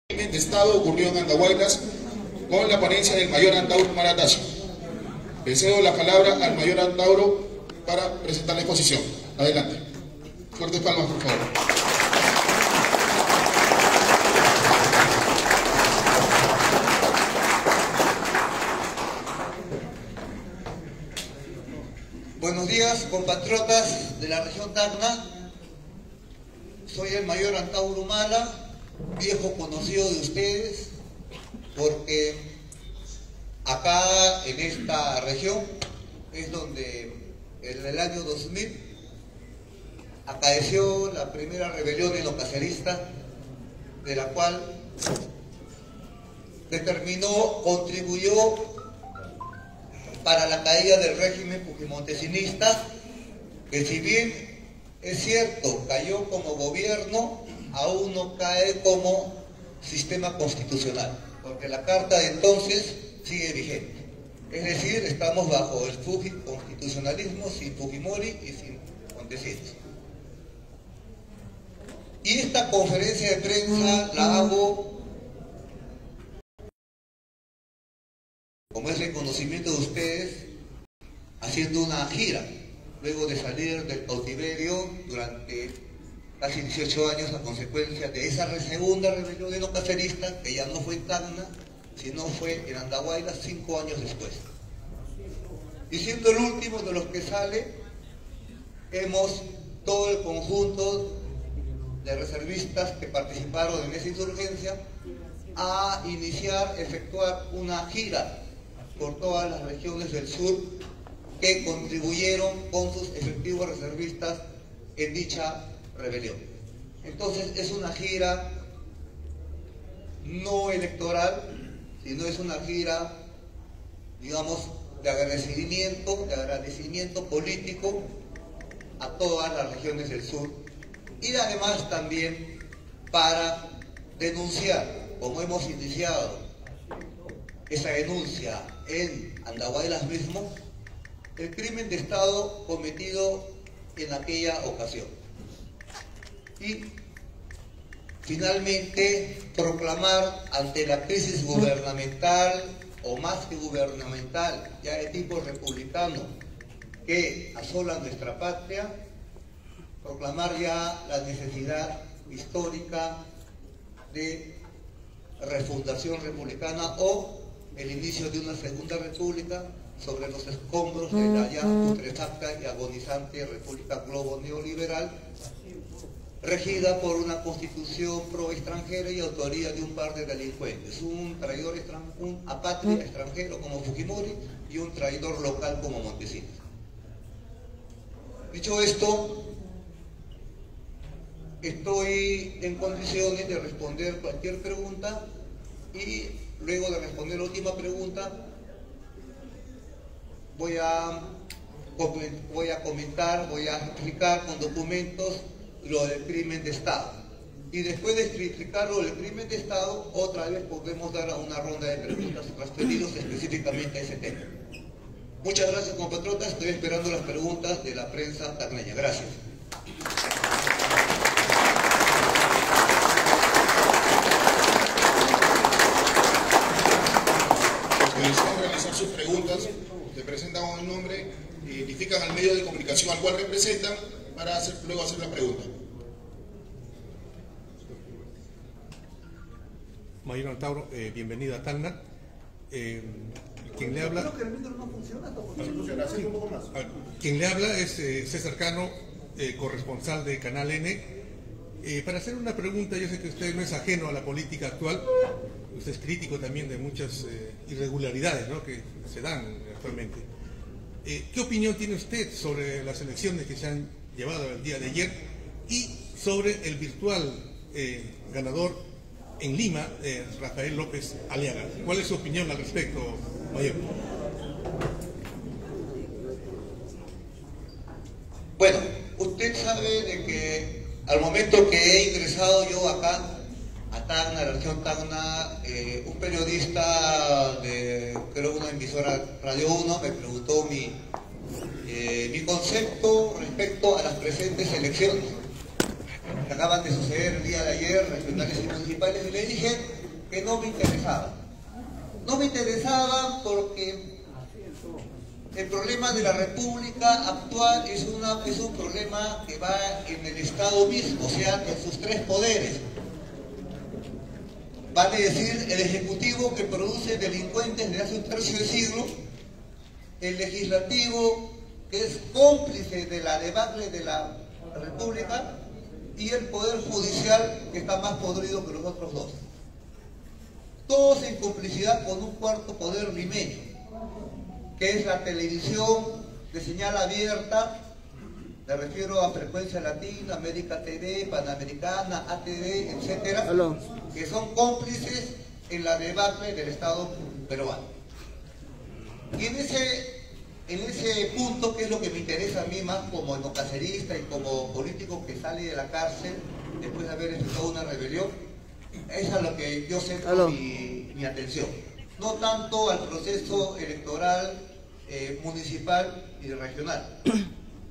Crimen de Estado ocurrió en Andahuaylas con la ponencia del mayor Antauro Maratashi. Le cedo la palabra al mayor Antauro para presentar la exposición. Adelante. Fuertes palmas, por favor. Buenos días, compatriotas de la región Tacna. Soy el mayor Antauro Humala, viejo conocido de ustedes, porque acá en esta región es donde en el año 2000 acaeció la primera rebelión enocacerista, de la cual contribuyó para la caída del régimen fujimontesinista, que si bien es cierto cayó como gobierno, aún no cae como sistema constitucional, porque la carta de entonces sigue vigente. Es decir, estamos bajo el constitucionalismo sin Fujimori y sin Montesinos. Y esta conferencia de prensa la hago, como es reconocimiento de ustedes, haciendo una gira, luego de salir del cautiverio durante casi 18 años a consecuencia de esa segunda rebelión enocacerista, que ya no fue en Tacna, sino fue en Andahuaylas 5 años después. Y siendo el último de los que sale, todo el conjunto de reservistas que participaron en esa insurgencia, a efectuar una gira por todas las regiones del sur que contribuyeron con sus efectivos reservistas en dicha rebelión. Entonces es una gira no electoral, sino es una gira, digamos, de agradecimiento político a todas las regiones del sur, y además también para denunciar, como hemos iniciado esa denuncia en Andahuaylas mismo, el crimen de Estado cometido en aquella ocasión. Y finalmente proclamar ante la crisis gubernamental, o más que gubernamental, ya de tipo republicano, que asola nuestra patria, proclamar ya la necesidad histórica de refundación republicana o el inicio de una segunda república sobre los escombros de la ya putrefacta y agonizante república globo neoliberal, regida por una constitución pro extranjera y autoría de un par de delincuentes, un apátrida extranjero como Fujimori y un traidor local como Montesinos. Dicho esto, estoy en condiciones de responder cualquier pregunta, y luego de responder la última pregunta voy a explicar con documentos lo del crimen de Estado. Y después de explicar lo del crimen de Estado, otra vez podemos dar a una ronda de preguntas referidos específicamente a ese tema. Muchas gracias, compatriotas. Estoy esperando las preguntas de la prensa tacneña. Gracias. Desean realizar sus preguntas, se presentan un nombre, identifican al medio de comunicación al cual representan para luego hacer la pregunta. Mayor Antauro, bienvenida a Tacna. Quien le habla... Creo que el micro no funciona. Quien le habla es César Cano, corresponsal de Canal N. Para hacer una pregunta, yo sé que usted no es ajeno a la política actual, usted es crítico también de muchas irregularidades, ¿no?, que se dan actualmente. ¿Qué opinión tiene usted sobre las elecciones que se han llevado el día de ayer y sobre el virtual ganador en Lima, Rafael López Aliaga? ¿Cuál es su opinión al respecto, mayor? Bueno, usted sabe de que al momento que he ingresado yo acá a Tacna, a la región Tacna, un periodista de, creo, una emisora Radio 1 me preguntó mi concepto respecto a las presentes elecciones. que acaban de suceder el día de ayer, regionales y municipales, y le dije que no me interesaba. No me interesaba porque el problema de la República actual es un problema que va en el Estado mismo, o sea, en sus tres poderes. Vale decir, el Ejecutivo, que produce delincuentes desde hace un tercio de siglo, el Legislativo, que es cómplice de la debacle de la República, y el Poder Judicial, que está más podrido que los otros dos. Todos en complicidad con un cuarto poder limeño, que es la televisión de señal abierta. Me refiero a Frecuencia Latina, América TV, Panamericana, ATV, etcétera, que son cómplices en la debacle del Estado peruano. Y en ese punto, que es lo que me interesa a mí más como etnocacerista y como político que sale de la cárcel después de haber efectuado una rebelión, es a lo que yo centro mi atención. No tanto al proceso electoral municipal y regional.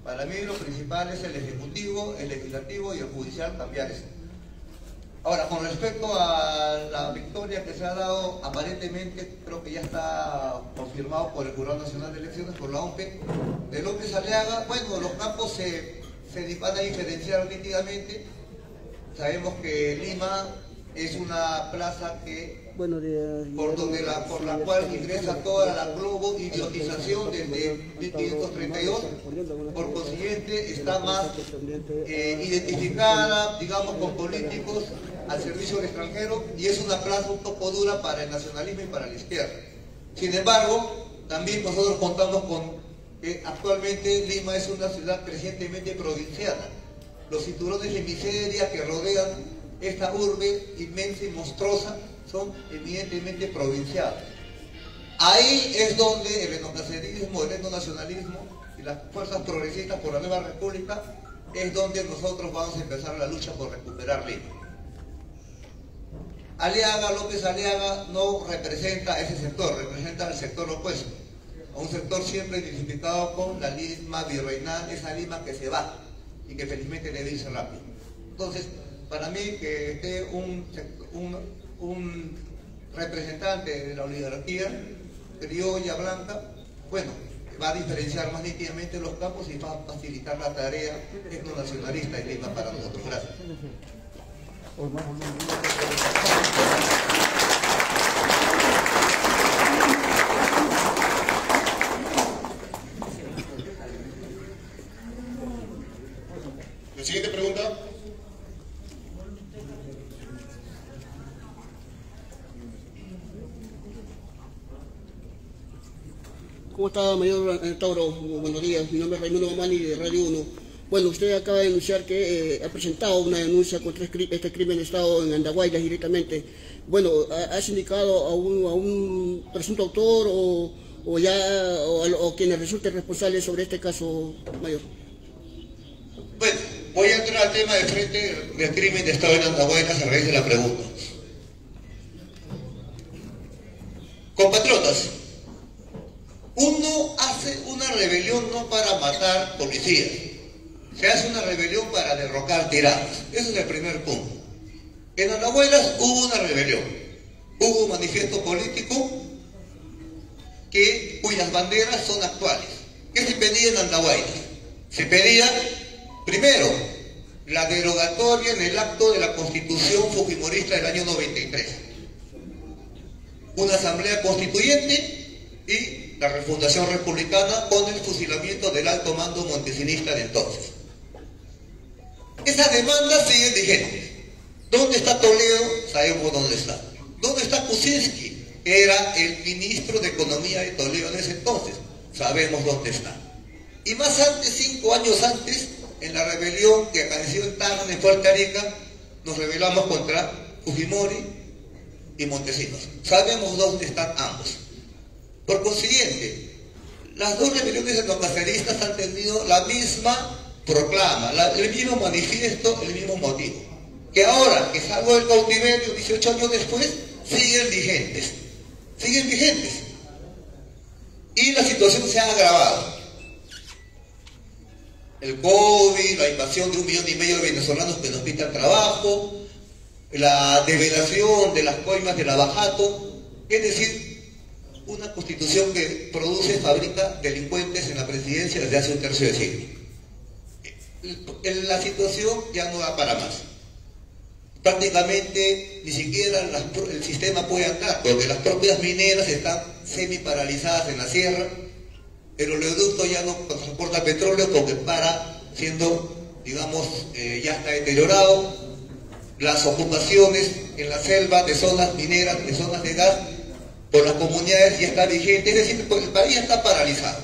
Para mí lo principal es el Ejecutivo, el Legislativo y el Judicial, cambiar eso. Ahora, con respecto a la victoria que se ha dado, aparentemente creo que ya está confirmado por el Jurado Nacional de Elecciones, por la OMPE, de López Aliaga. Bueno, los campos se van a diferenciar nítidamente. Sabemos que Lima es una plaza que por la cual ingresa toda la globo idiotización desde 1532, por consiguiente está más identificada, digamos, con políticos al servicio del extranjero, y es una plaza un poco dura para el nacionalismo y para la izquierda. Sin embargo, también nosotros contamos con que actualmente Lima es una ciudad crecientemente provinciana. Los cinturones de miseria que rodean esta urbe inmensa y monstruosa son evidentemente provincianos. Ahí es donde el etnocacerismo, el etnonacionalismo y las fuerzas progresistas por la nueva república es donde nosotros vamos a empezar la lucha por recuperar Lima. Aliaga, López Aliaga, no representa a ese sector, representa al sector opuesto, a un sector siempre identificado con la Lima virreinal, esa Lima que se va y que felizmente debe irse rápido. Entonces, para mí que esté un representante de la oligarquía criolla blanca, bueno, va a diferenciar más nítidamente los campos y va a facilitar la tarea etnonacionalista en Lima para nosotros. Gracias. La siguiente pregunta. ¿Cómo está, Mayor Tauro? Buenos días, mi nombre es Raimundo Mamani de Radio 1. Bueno, usted acaba de anunciar que ha presentado una denuncia contra este crimen de Estado en Andahuaylas directamente. Bueno, ¿has indicado a un presunto autor o quienes resulten responsables sobre este caso, Mayor? Bueno, voy a entrar al tema de frente del crimen de Estado en Andahuaylas a raíz de la pregunta. Compatriotas, uno hace una rebelión no para matar policías, se hace una rebelión para derrocar tiranos. Ese es el primer punto. En Andahuaylas hubo una rebelión, hubo un manifiesto político cuyas banderas son actuales. ¿Qué se pedía en Andahuaylas? Se pedía, primero, la derogatoria en el acto de la Constitución Fujimorista del año 93, una asamblea constituyente y la refundación republicana con el fusilamiento del alto mando montesinista de entonces. Esas demandas siguen vigentes. ¿Dónde está Toledo? Sabemos dónde está. ¿Dónde está Kuczynski? Era el ministro de Economía de Toledo en ese entonces. Sabemos dónde está. Y más antes, 5 años antes, en la rebelión que acaeció en Tacna, en Fuerte Arica, nos rebelamos contra Fujimori y Montesinos. Sabemos dónde están ambos. Por consiguiente, las dos rebeliones etnocaceristas han tenido la misma proclama, el mismo manifiesto, el mismo motivo. Que ahora que salgo del cautiverio 18 años después, siguen vigentes. Siguen vigentes. Y la situación se ha agravado. el COVID, la invasión de 1,5 millones de venezolanos que nos quitan trabajo, la develación de las coimas de Lavajato, es decir, una constitución que produce, fabrica delincuentes en la presidencia desde hace un tercio de siglo. La situación ya no da para más. Prácticamente ni siquiera el sistema puede andar, porque las propias mineras están semi paralizadas en la sierra, el oleoducto ya no transporta petróleo porque para siendo, digamos, ya está deteriorado, las ocupaciones en la selva de zonas mineras, de zonas de gas, por las comunidades ya está vigente, es decir, el país ya está paralizado.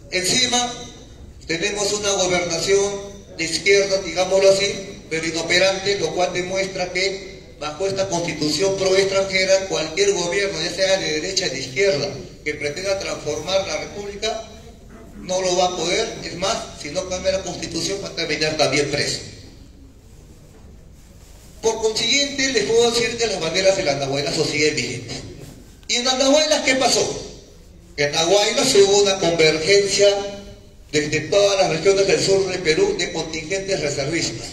Encima tenemos una gobernación de izquierda, digámoslo así, pero inoperante, lo cual demuestra que bajo esta constitución pro extranjera, cualquier gobierno, ya sea de derecha o de izquierda, que pretenda transformar la república, no lo va a poder. Es más, si no cambia la constitución, va a terminar también preso. Por consiguiente, les puedo decir que las banderas del Andahuaylazo siguen vigentes. ¿Y en Andahuaylas qué pasó? En Andahuaylas hubo una convergencia desde todas las regiones del sur de Perú de contingentes reservistas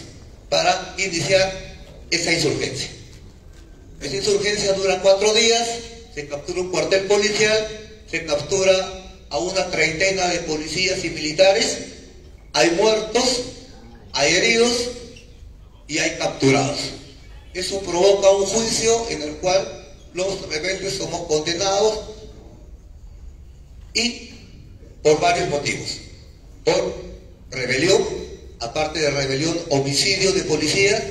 para iniciar esa insurgencia. Esa insurgencia dura 4 días, se captura un cuartel policial, se captura a una treintena de policías y militares, hay muertos, hay heridos y hay capturados. Eso provoca un juicio en el cual los rebeldes somos condenados y por varios motivos. Por rebelión, aparte de rebelión, homicidio de policías,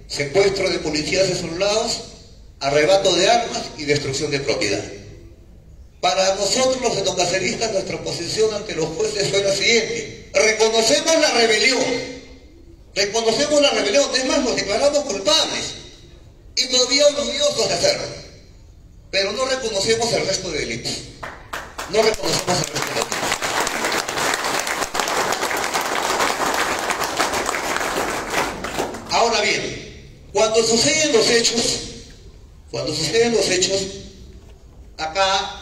secuestro de policías de soldados, arrebato de armas y destrucción de propiedad. Para nosotros los etnocaceristas, nuestra posición ante los jueces fue la siguiente: reconocemos la rebelión, es más, nos declaramos culpables y todavía orgullosos de hacerlo, pero no reconocemos el resto de delitos, no reconocemos el resto de delitos. Ahora bien, cuando suceden los hechos, acá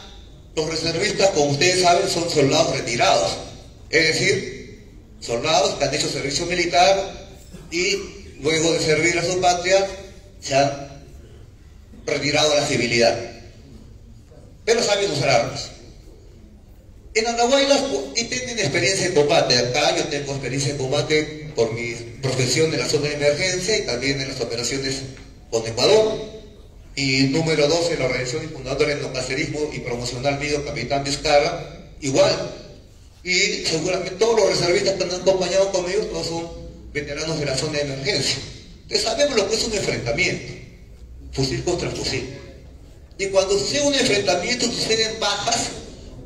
los reservistas, como ustedes saben, son soldados retirados, es decir, soldados que han hecho servicio militar y luego de servir a su patria se han retirado a la civilidad, pero saben usar armas. En Andahuaylas tienen experiencia en combate. Acá yo tengo experiencia en combate por mi profesión en la zona de emergencia y también en las operaciones con Ecuador. Y número 12 en la organización y fundadora del etnocacerismo y promocional mío, Capitán Vizcarra, igual. Y seguramente todos los reservistas que han acompañado conmigo, todos son veteranos de la zona de emergencia. Entonces sabemos lo que es un enfrentamiento, fusil contra fusil. Y cuando sucede un enfrentamiento, suceden bajas,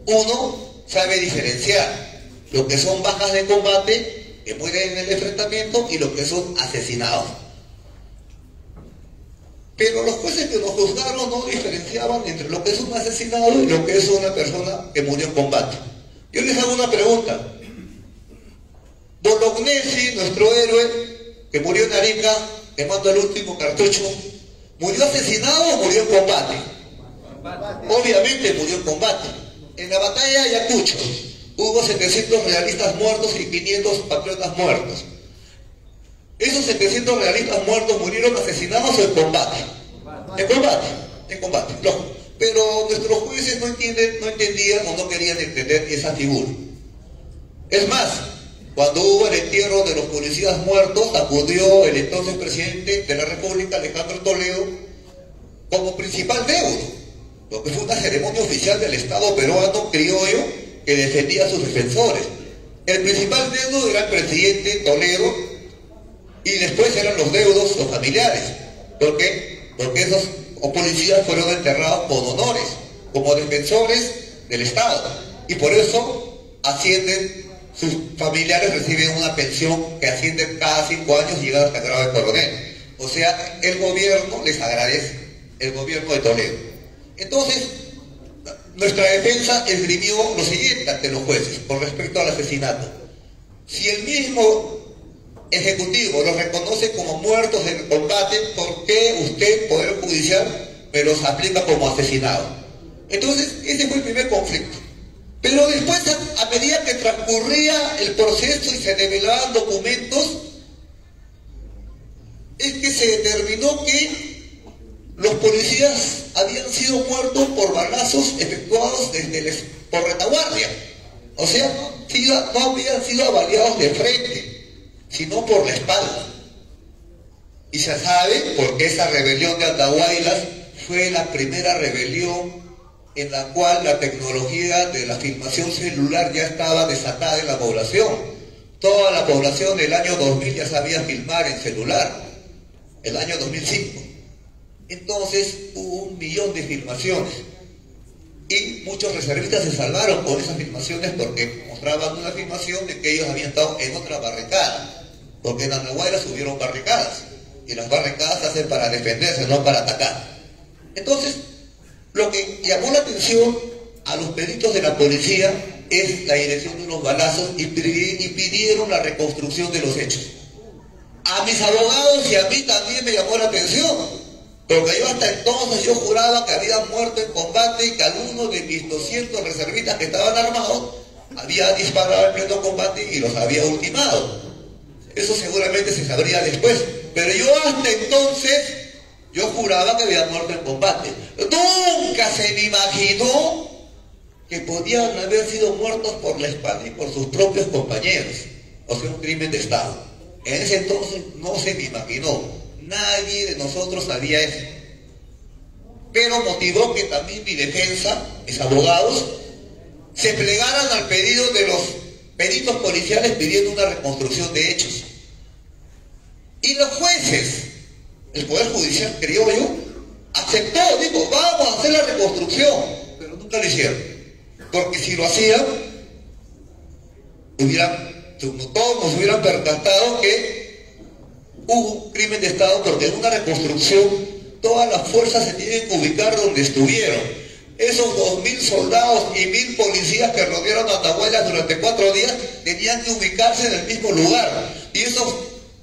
uno sabe diferenciar lo que son bajas de combate, que mueren en el enfrentamiento, y lo que son asesinados. Pero los jueces que nos juzgaron no diferenciaban entre lo que es un asesinado y lo que es una persona que murió en combate. Yo les hago una pregunta. Bolognesi, nuestro héroe, que murió en Arica, quemando el último cartucho, ¿murió asesinado o murió en combate? Obviamente murió en combate. En la batalla de Ayacucho hubo 700 realistas muertos y 500 patriotas muertos. Esos 700 realistas muertos murieron asesinados o en combate. En combate. No. Pero nuestros jueces no entendían o no querían entender esa figura. Es más, cuando hubo el entierro de los policías muertos, acudió el entonces presidente de la República, Alejandro Toledo, como principal deudo, lo que fue una ceremonia oficial del Estado peruano criollo que defendía a sus defensores. El principal deudo era el presidente Toledo y después eran los deudos, los familiares. ¿Por qué? Porque esos policías fueron enterrados con honores, como defensores del Estado. Y por eso ascienden, sus familiares reciben una pensión que asciende cada 5 años y llega hasta grado de coronel. O sea, el gobierno les agradece, el gobierno de Toledo. Entonces, nuestra defensa esgrimió lo siguiente ante los jueces con respecto al asesinato. Si el mismo Ejecutivo los reconoce como muertos en combate, ¿por qué usted, Poder Judicial, me los aplica como asesinados? Entonces, ese fue el primer conflicto. Pero después, a medida que transcurría el proceso y se revelaban documentos, es que se determinó que los policías habían sido muertos por balazos efectuados por retaguardia. O sea, no habían sido avaliados de frente, sino por la espalda. Y se sabe porque esa rebelión de Andahuaylas fue la primera rebelión en la cual la tecnología de la filmación celular ya estaba desatada en la población. Toda la población del año 2000 ya sabía filmar en celular, el año 2005. Entonces hubo 1 millón de filmaciones y muchos reservistas se salvaron con esas filmaciones porque mostraban una filmación de que ellos habían estado en otra barricada, porque en Andahuaylas hubieron barricadas y las barricadas se hacen para defenderse, no para atacar. Entonces, lo que llamó la atención a los peritos de la policía es la dirección de unos balazos y pidieron la reconstrucción de los hechos. A mis abogados y a mí también me llamó la atención, porque yo hasta entonces yo juraba que habían muerto en combate y que algunos de mis 200 reservistas que estaban armados había disparado en pleno combate y los había ultimado. Eso seguramente se sabría después, pero yo hasta entonces yo juraba que habían muerto en combate. Nunca se me imaginó que podían haber sido muertos por la espalda y por sus propios compañeros. O sea, un crimen de Estado. En ese entonces no se me imaginó. Nadie de nosotros sabía eso. Pero motivó que también mi defensa, mis abogados, se plegaran al pedido de los peritos policiales pidiendo una reconstrucción de hechos. Y los jueces, el Poder Judicial criollo, aceptó, dijo, vamos a hacer la reconstrucción, pero nunca lo hicieron. Porque si lo hacían, todos nos hubieran percatado que hubo un crimen de Estado, porque en una reconstrucción todas las fuerzas se tienen que ubicar donde estuvieron. Esos 2000 soldados y 1000 policías que rodearon a Andahuaylas durante 4 días tenían que ubicarse en el mismo lugar. Y esos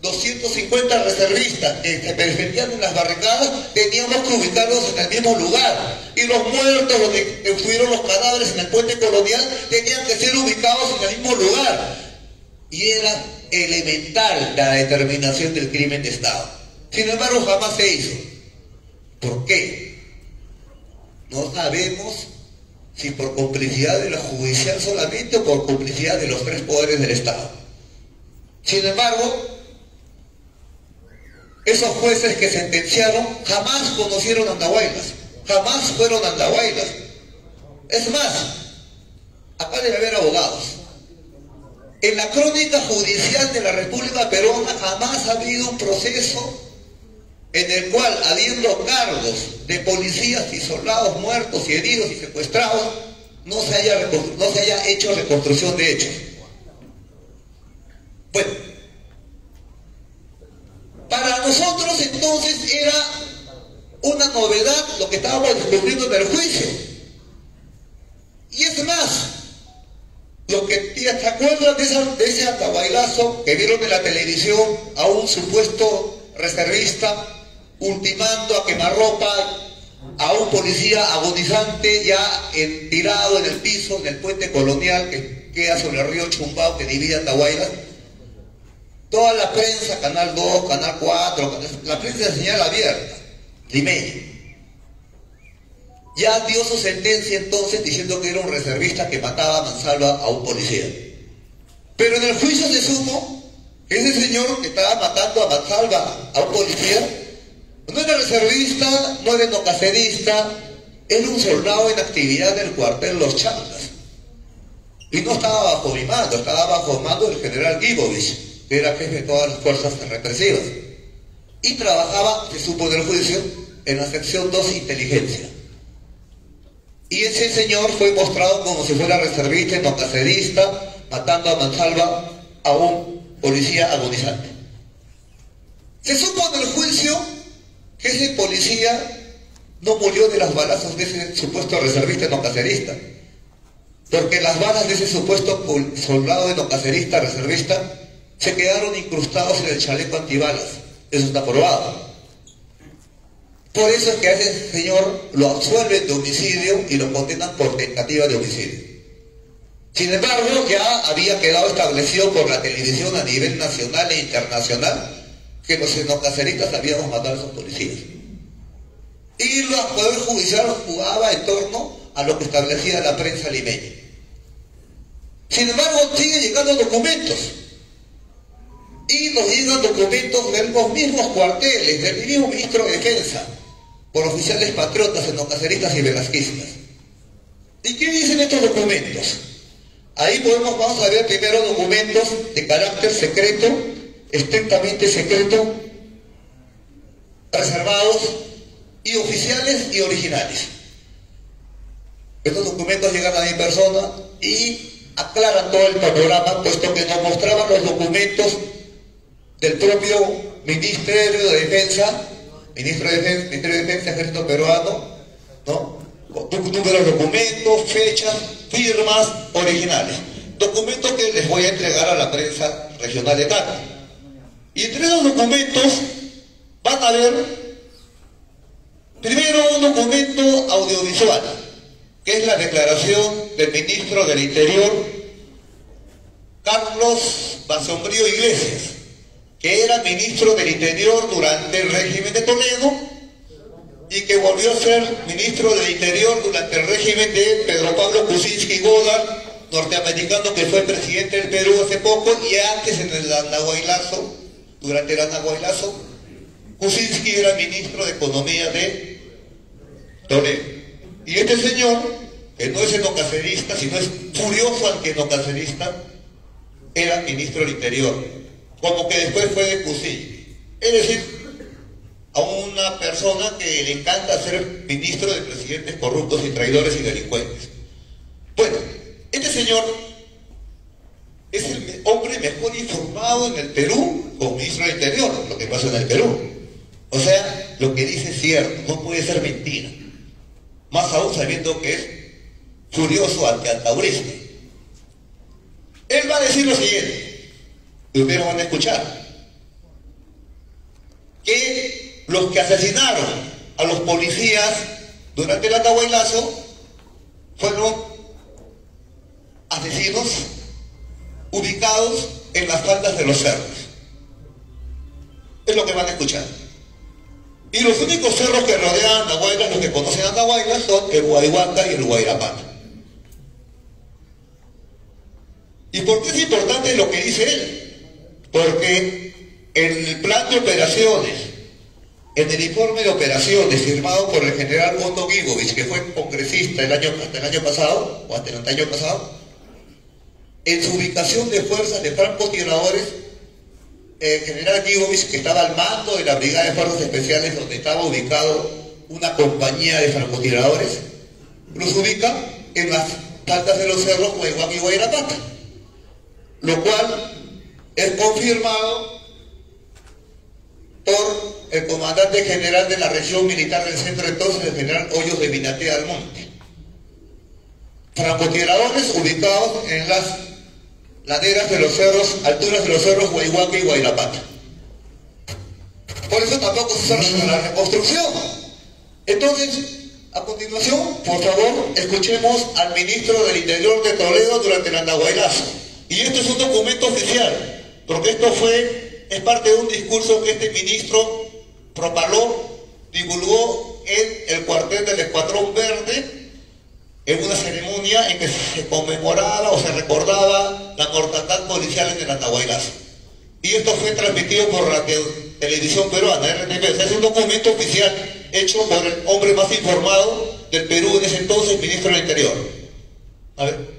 250 reservistas que se defendían en las barricadas teníamos que ubicarlos en el mismo lugar. Y los muertos, los que estuvieron los cadáveres en el puente colonial, tenían que ser ubicados en el mismo lugar. Y era elemental la determinación del crimen de Estado. Sin embargo, jamás se hizo. ¿Por qué? No sabemos si por complicidad de la judicial solamente o por complicidad de los 3 poderes del Estado. Sin embargo, esos jueces que sentenciaron jamás conocieron Andahuaylas, jamás fueron a Andahuaylas. Es más, acá debe haber abogados. En la crónica judicial de la República Peruana jamás ha habido un proceso en el cual, habiendo cargos de policías y soldados muertos y heridos y secuestrados, no se haya hecho reconstrucción de hechos. Bueno, para nosotros entonces era una novedad lo que estábamos descubriendo en el juicio. Y es más, ¿se acuerdan de ese andahuaylazo que vieron en la televisión a un supuesto reservista ultimando a quemarropa a un policía agonizante ya tirado en el piso del puente colonial que queda sobre el río Chumbao que divide Andahuaylas? Toda la prensa, Canal 2, Canal 4, la prensa de señal abierta, limeña, ya dio su sentencia entonces diciendo que era un reservista que mataba a mansalva a un policía. Pero en el juicio se supo que ese señor que estaba matando a mansalva a un policía no era reservista, no era endocacerista, era un soldado en actividad del cuartel Los Chantas. Y no estaba bajo mi mando, estaba bajo el mando del general Gibovich, que era jefe de todas las fuerzas represivas. Y trabajaba, se supo en el juicio, en la sección 2 Inteligencia. Y ese señor fue mostrado como si fuera reservista, endocacerista, matando a mansalva a un policía agonizante. Se supo en el juicio que ese policía no murió de las balazos de ese supuesto reservista endocacerista, porque las balas de ese supuesto soldado endocacerista reservista se quedaron incrustados en el chaleco antibalas. Eso está probado. Por eso es que a ese señor lo absuelven de homicidio y lo condenan por tentativa de homicidio. Sin embargo, ya había quedado establecido por la televisión a nivel nacional e internacional que los xenocaceristas habíamos matado a esos policías. Y el Poder Judicial jugaba en torno a lo que establecía la prensa limeña. Sin embargo, siguen llegando documentos. Y nos llegan documentos de los mismos cuarteles, del mismo ministro de Defensa, por oficiales patriotas, xenocaceristas y velasquistas. ¿Y qué dicen estos documentos? Ahí vamos a ver primero documentos de carácter secreto, estrictamente secreto, reservados, y oficiales y originales. Estos documentos llegan a mi persona y aclaran todo el panorama, puesto que nos mostraban los documentos del propio Ministerio de Defensa, Ministerio de Defensa, Ejército Peruano, ¿no? Número de documentos, fechas, firmas originales. Documentos que les voy a entregar a la prensa regional de Tacna. Y entre los documentos van a ver primero un documento audiovisual, que es la declaración del ministro del Interior, Carlos Basombrío Iglesias, que era ministro del Interior durante el régimen de Toledo y que volvió a ser ministro del Interior durante el régimen de Pedro Pablo Kuczynski Godard, norteamericano, que fue presidente del Perú hace poco, y antes en el Andahuaylazo, durante el Andahuaylazo, Kuczynski era ministro de Economía de Toledo. Y este señor, que no es xenocacerista, sino es furioso antienocacerista, era ministro del Interior, como que después fue de Kuczynski. Es decir, a una persona que le encanta ser ministro de presidentes corruptos y traidores y delincuentes. Bueno, este señor es el hombre mejor informado en el Perú como ministro del Interior, lo que pasa en el Perú. O sea, lo que dice es cierto, no puede ser mentira. Más aún sabiendo que es furioso antiantaurista. Él va a decir lo siguiente, y ustedes lo van a escuchar, que los que asesinaron a los policías durante el Andahuaylazo fueron asesinos ubicados en las faldas de los cerros. Es lo que van a escuchar. Y los únicos cerros que rodean Andahuaylas, los que conocen Andahuaylas, son el Huayhuaca y el Huayrapata. ¿Y por qué es importante lo que dice él? Porque en el plan de operaciones, en el informe de operaciones firmado por el general Otto Gibovich, que fue congresista hasta el año pasado, o hasta el año pasado, en su ubicación de fuerzas de francotiradores, el general Gibovich, que estaba al mando de la Brigada de Fuerzas Especiales, donde estaba ubicado una compañía de francotiradores, los ubica en las faldas de los cerros Huayhuaca y Huayrapata, lo cual es confirmado por el comandante general de la región militar del centro, entonces el general Hoyos de Minatea Almonte. Francotiradores ubicados en las laderas de los cerros, alturas de los cerros Huayhuaca y Huayrapata. Por eso tampoco se hizo la reconstrucción. Entonces, a continuación, por favor, escuchemos al ministro del Interior de Toledo durante el Andahuaylazo. Y esto es un documento oficial, porque esto es parte de un discurso que este ministro propaló, divulgó en el cuartel del Escuadrón Verde, en una ceremonia en que se conmemoraba o se recordaba la mortandad policial en el Andahuaylazo. Y esto fue transmitido por la televisión peruana, RTP. O sea, es un documento oficial hecho por el hombre más informado del Perú en ese entonces, ministro del Interior. A ver.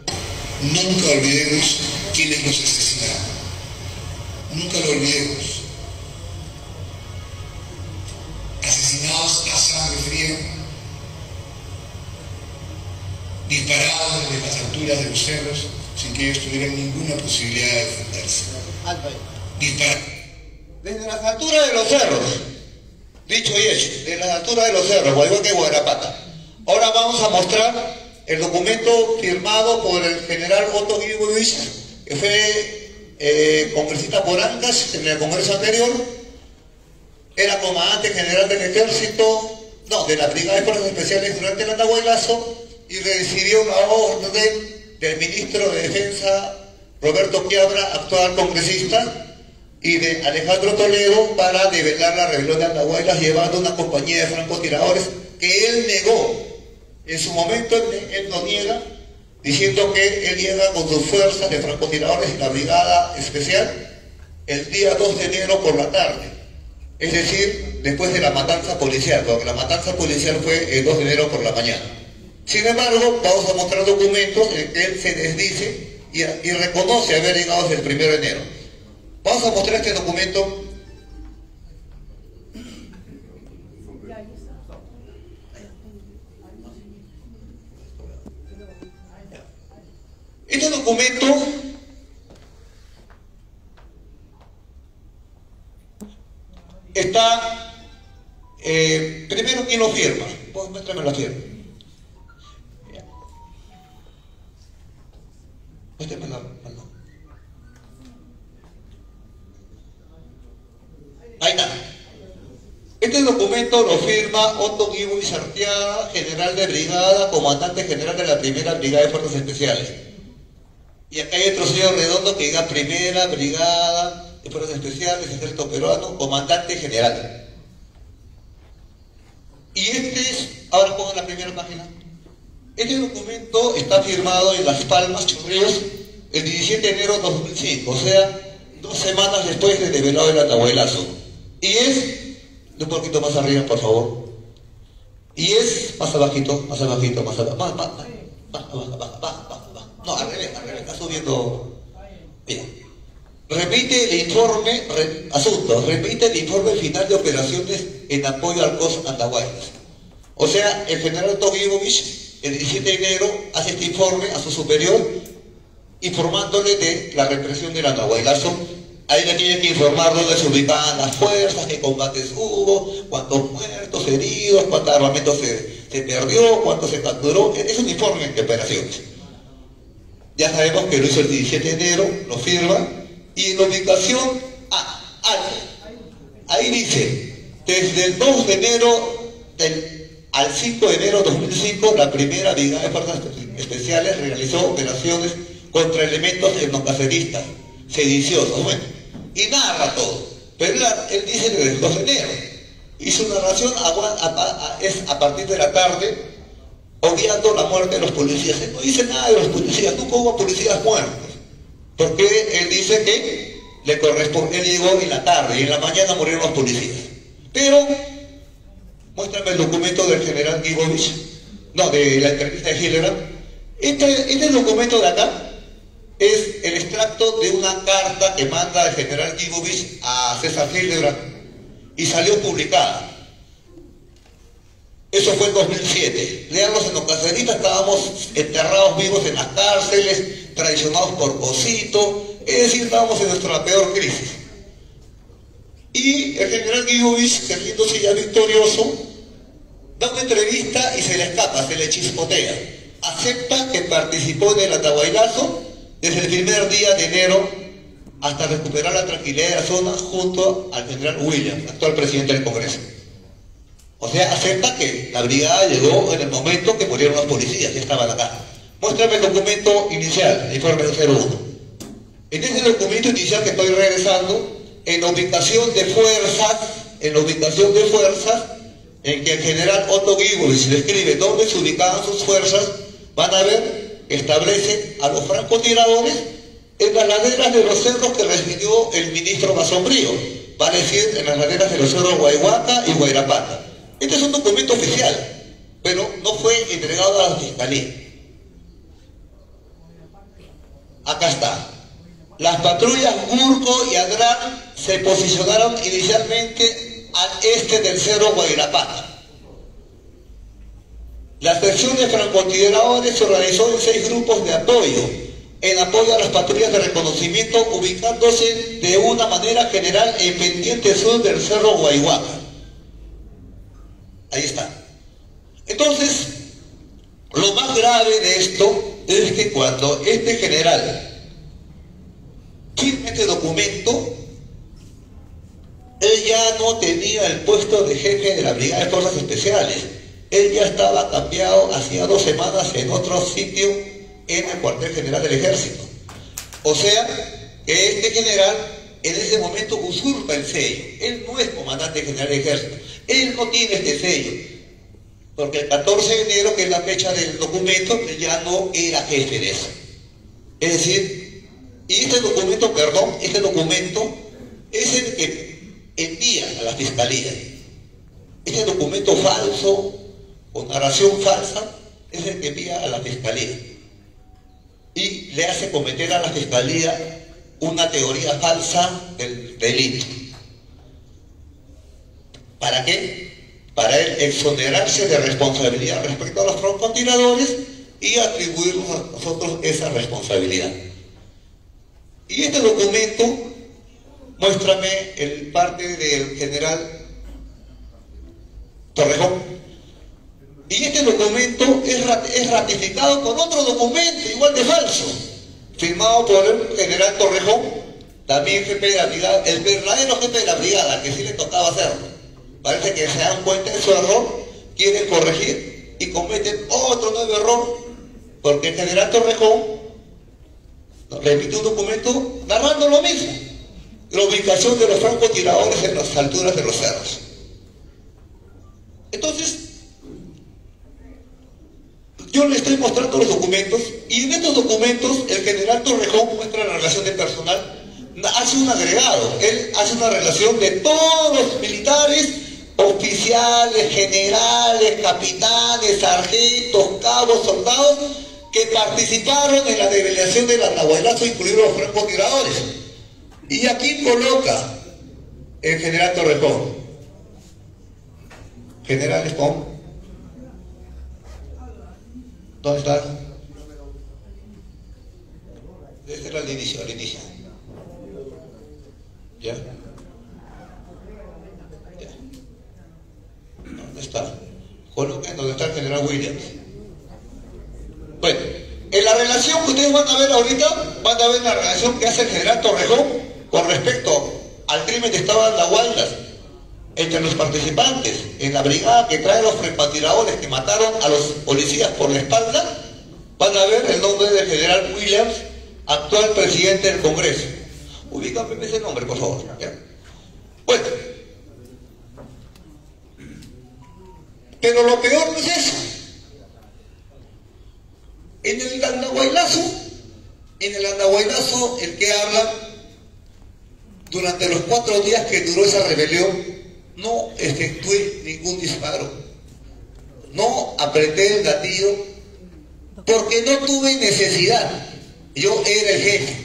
Nunca olvidemos quiénes nos asesinaron. Nunca lo olvidemos. Asesinados a sangre fría, disparados desde las alturas de los cerros sin que ellos tuvieran ninguna posibilidad de defenderse. Desde las alturas de los cerros, dicho y hecho, desde las alturas de los cerros, Huayhuaca y Huayrapata. Ahora vamos a mostrar el documento firmado por el general Otto Gibovich, que fue congresista por Ancash en el congreso anterior, era comandante general del ejército, no, de la Brigada de Fuerzas Especiales durante el Andahuaylazo, y recibió una orden del ministro de Defensa Roberto Quiabra, actual congresista, y de Alejandro Toledo para develar la rebelión de Andahuaylas, llevando una compañía de francotiradores que él negó. En su momento él lo niega, diciendo que él llega con sus fuerzas de francotiradores y la brigada especial el día 2 de enero por la tarde, es decir, después de la matanza policial, porque la matanza policial fue el 2 de enero por la mañana. Sin embargo, vamos a mostrar documentos en que él se desdice y reconoce haber llegado desde el 1 de enero. Vamos a mostrar este documento. Este documento está, primero, ¿quién lo firma? Pues muéstrame la firma. Muéstrame la. Ahí está. Este documento lo firma Otto Guibuis Arteaga, general de brigada, comandante general de la primera brigada de fuerzas especiales. Y acá hay otro señor redondo que diga primera brigada de fuerzas especiales, ejército peruano, comandante general. Y este es, ahora pongan la primera página. Este documento está firmado en Las Palmas, Chorrillos, el 17 de enero de 2005, o sea, 2 semanas después de develado el Andahuaylazo. Y es, de un poquito más arriba, por favor. Y es, más abajito, más abajito, más abajito, más. No, al revés, está subiendo. Bien. Repite el informe, repite el informe final de operaciones en apoyo al COS Andahuaylas. O sea, el general Otto Guibuis, el 17 de enero, hace este informe a su superior, informándole de la represión del Andahuaylazo. Ahí le tiene que informar dónde se ubicaban las fuerzas, qué combates hubo, cuántos muertos, heridos, cuánto armamento se perdió, cuánto se capturó. Es un informe de operaciones. Ya sabemos que lo hizo el 17 de enero, lo firma, y en la ubicación ahí dice, desde el 2 de enero al 5 de enero de 2005, la primera brigada de fuerzas especiales realizó operaciones contra elementos etnocaceristas, sediciosos, bueno, y narra todo. Pero él dice desde el 2 de enero. Y su narración es a partir de la tarde, obviando la muerte de los policías. Él no dice nada de los policías, nunca hubo policías muertos. Porque él dice que le corresponde, él llegó en la tarde y en la mañana murieron los policías. Pero, muéstrame el documento del general Guibuis, no, de la entrevista de Hildebrand. Este documento de acá es el extracto de una carta que manda el general Guibuis a César Hildebrand y salió publicada. Eso fue en 2007. Leamos, en los caceristas estábamos enterrados vivos en las cárceles, traicionados por Cosito, es decir, estábamos en nuestra peor crisis. Y el general Guibuis, creyéndose ya victorioso, da una entrevista y se le escapa, se le chispotea. Acepta que participó en el Andahuaylazo desde el primer día de enero hasta recuperar la tranquilidad de la zona junto al general Williams, actual presidente del Congreso. O sea, acepta que la brigada llegó en el momento que murieron los policías, ya estaban acá. Muéstrame el documento inicial, el informe 01. En ese documento inicial que estoy regresando, en la ubicación de fuerzas, en que el general Otto Guibuis le escribe dónde se ubicaban sus fuerzas, van a ver, establece a los francotiradores en las laderas de los cerros que recibió el ministro Masombrío, va a decir en las laderas de los cerros Guayhuaca y Guayrapata. Este es un documento oficial, pero no fue entregado a la Fiscalía. Acá está. Las patrullas Gurco y Adrán se posicionaron inicialmente al este del cerro Guayrapata. La sección de francotiradores se organizó en 6 grupos de apoyo, en apoyo a las patrullas de reconocimiento, ubicándose de una manera general en pendiente sur del cerro Guayhuaca. Ahí está. Entonces, lo más grave de esto es que cuando este general firma este documento, él ya no tenía el puesto de jefe de la Brigada de Fuerzas Especiales. Él ya estaba cambiado hacía 2 semanas en otro sitio en el cuartel general del ejército. O sea, que este general en ese momento usurpa el sello. Él no es comandante general del ejército. Él no tiene este sello. Porque el 14 de enero, que es la fecha del documento, él ya no era jefe de eso. Es decir, y este documento es el que envía a la fiscalía. Este documento falso o narración falsa es el que envía a la fiscalía y le hace cometer a la fiscalía una teoría falsa del delito. ¿Para qué? Para él exonerarse de responsabilidad respecto a los francotiradores y atribuirnos a nosotros esa responsabilidad. Y este documento, muéstrame el parte del general Torrejón. Y este documento es ratificado con otro documento igual de falso, firmado por el general Torrejón, también jefe de la brigada, el verdadero jefe de la brigada, que sí le tocaba hacerlo. Parece que se dan cuenta de su error, quieren corregir y cometen otro nuevo error, porque el general Torrejón repite un documento narrando lo mismo, la ubicación de los francotiradores en las alturas de los cerros. Entonces, yo le estoy mostrando los documentos, y en estos documentos el general Torrejón muestra la relación de personal, hace un agregado, él hace una relación de todos los militares, oficiales, generales, capitanes, sargentos, cabos, soldados, que participaron en la revelación del Andahuaylazo, incluidos los francotiradores. Y aquí coloca el general Torrejón. General Espón, ¿dónde está? Desde al inicio, ¿Ya? ¿Dónde está? Coloquen donde está el general Williams. Bueno, en la relación que ustedes van a ver ahorita, van a ver la relación que hace el general Torrejón con respecto al crimen de Estado de Andahuaylas entre los participantes en la brigada que trae los francotiradores que mataron a los policías por la espalda. Van a ver el nombre del general Williams, actual presidente del Congreso. Ubícame ese nombre, por favor. ¿Ya? Bueno, pero lo peor no es eso. En el Andahuaylazo, el que habla durante los 4 días que duró esa rebelión, no efectué ningún disparo, no apreté el gatillo, porque no tuve necesidad. Yo era el jefe.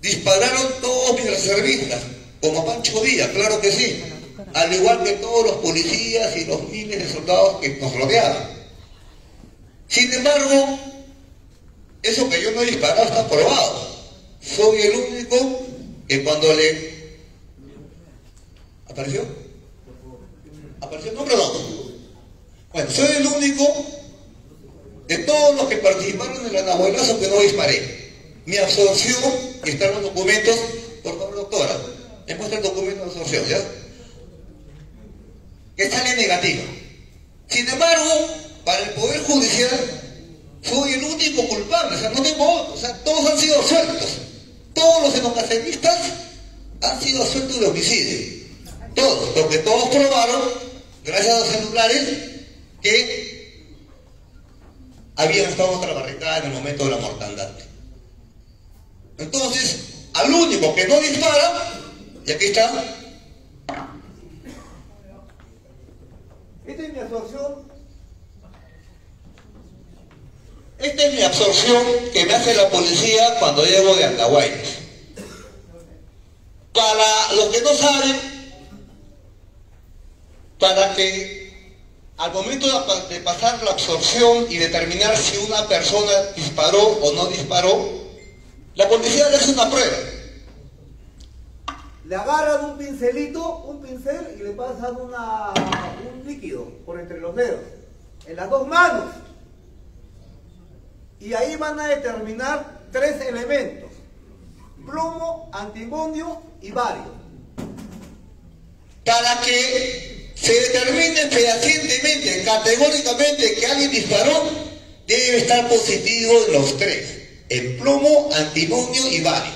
Dispararon todos mis reservistas, como Pancho Villa, claro que sí, al igual que todos los policías y los miles de soldados que nos rodeaban. Sin embargo, eso que yo no he disparado está probado. Soy el único que cuando le... ¿Apareció? ¿Apareció? No, perdón. Bueno, soy el único de todos los que participaron en el Andahuaylazo que no disparé. Mi absorción, que está en los documentos, por favor, doctora, me muestra el documento de absorción, ¿ya? Que sale negativa. Sin embargo, para el Poder Judicial, soy el único culpable, o sea, no tengo otro, o sea, todos han sido sueltos. Todos los enocaceristas han sido sueltos de homicidio. Todos, porque todos probaron, gracias a los celulares, que habían estado en otra barricada en el momento de la mortandad. Entonces, al único que no dispara, y aquí está, esta es mi absorción. Esta es mi absorción que me hace la policía cuando llego de Andahuaylas. Para los que no saben, para que al momento de pasar la absorción y determinar si una persona disparó o no disparó, la policía le hace una prueba. Le agarran un pincelito, un pincel, y le pasan un líquido por entre los dedos, en las 2 manos. Y ahí van a determinar 3 elementos: plomo, antimonio y bario. Para que se determine fehacientemente, categóricamente, que alguien disparó, debe estar positivo en los tres: en plomo, antimonio y bario.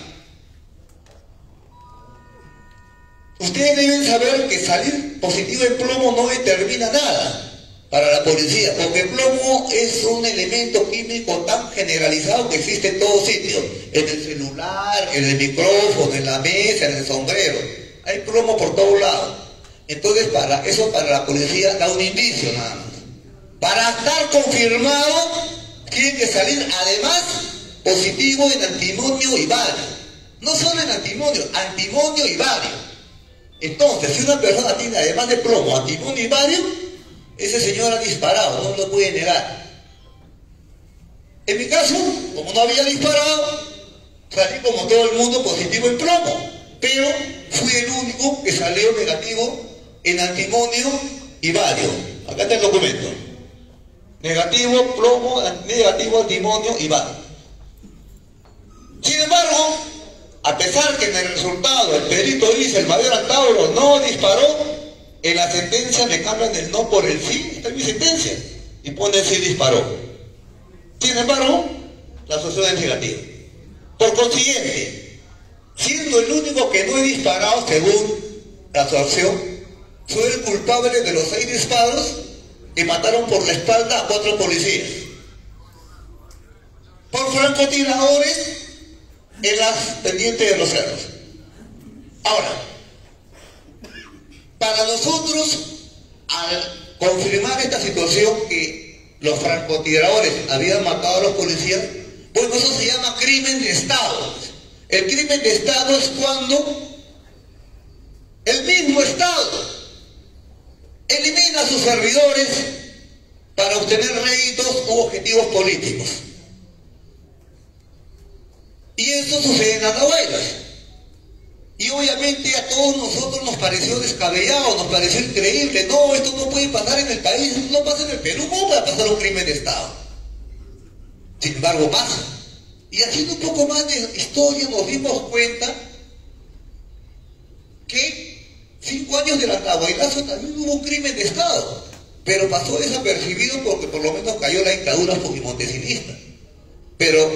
Ustedes deben saber que salir positivo en plomo no determina nada para la policía, porque el plomo es un elemento químico tan generalizado que existe en todos sitios: en el celular, en el micrófono, en la mesa, en el sombrero. Hay plomo por todos lados. Entonces, para la policía da un indicio nada más. Para estar confirmado, tiene que salir además positivo en antimonio y bario. No solo en antimonio y bario. Entonces, si una persona tiene además de plomo, antimonio y bario, ese señor ha disparado, no lo puede negar. En mi caso, como no había disparado, salí como todo el mundo positivo en plomo, pero fui el único que salió negativo en antimonio y bario. Acá está el documento. Negativo, plomo, negativo, antimonio y bario. Sin embargo, a pesar que en el resultado el perito dice el mayor Antauro no disparó, en la sentencia me cambian el no por el sí. Esta es mi sentencia, y pone sí disparó. Sin embargo, la asociación es negativa. Por consiguiente, siendo el único que no he disparado según la asociación, soy el culpable de los 6 disparos que mataron por la espalda a 4 policías por francotiradores en las pendientes de los cerros. Ahora, para nosotros, al confirmar esta situación que los francotiradores habían matado a los policías, pues eso se llama crimen de Estado. El crimen de Estado es cuando el mismo Estado elimina a sus servidores para obtener réditos u objetivos políticos. Y eso sucede en Andahuaylas. Y obviamente a todos nosotros nos pareció descabellado, nos pareció increíble. No, esto no puede pasar en el país, esto no pasa en el Perú. ¿Cómo puede pasar un crimen de Estado? Sin embargo, pasa. Y haciendo un poco más de historia nos dimos cuenta que 5 años del Andahuaylazo también hubo un crimen de Estado, pero pasó desapercibido porque por lo menos cayó la dictadura fujimontesista. Pero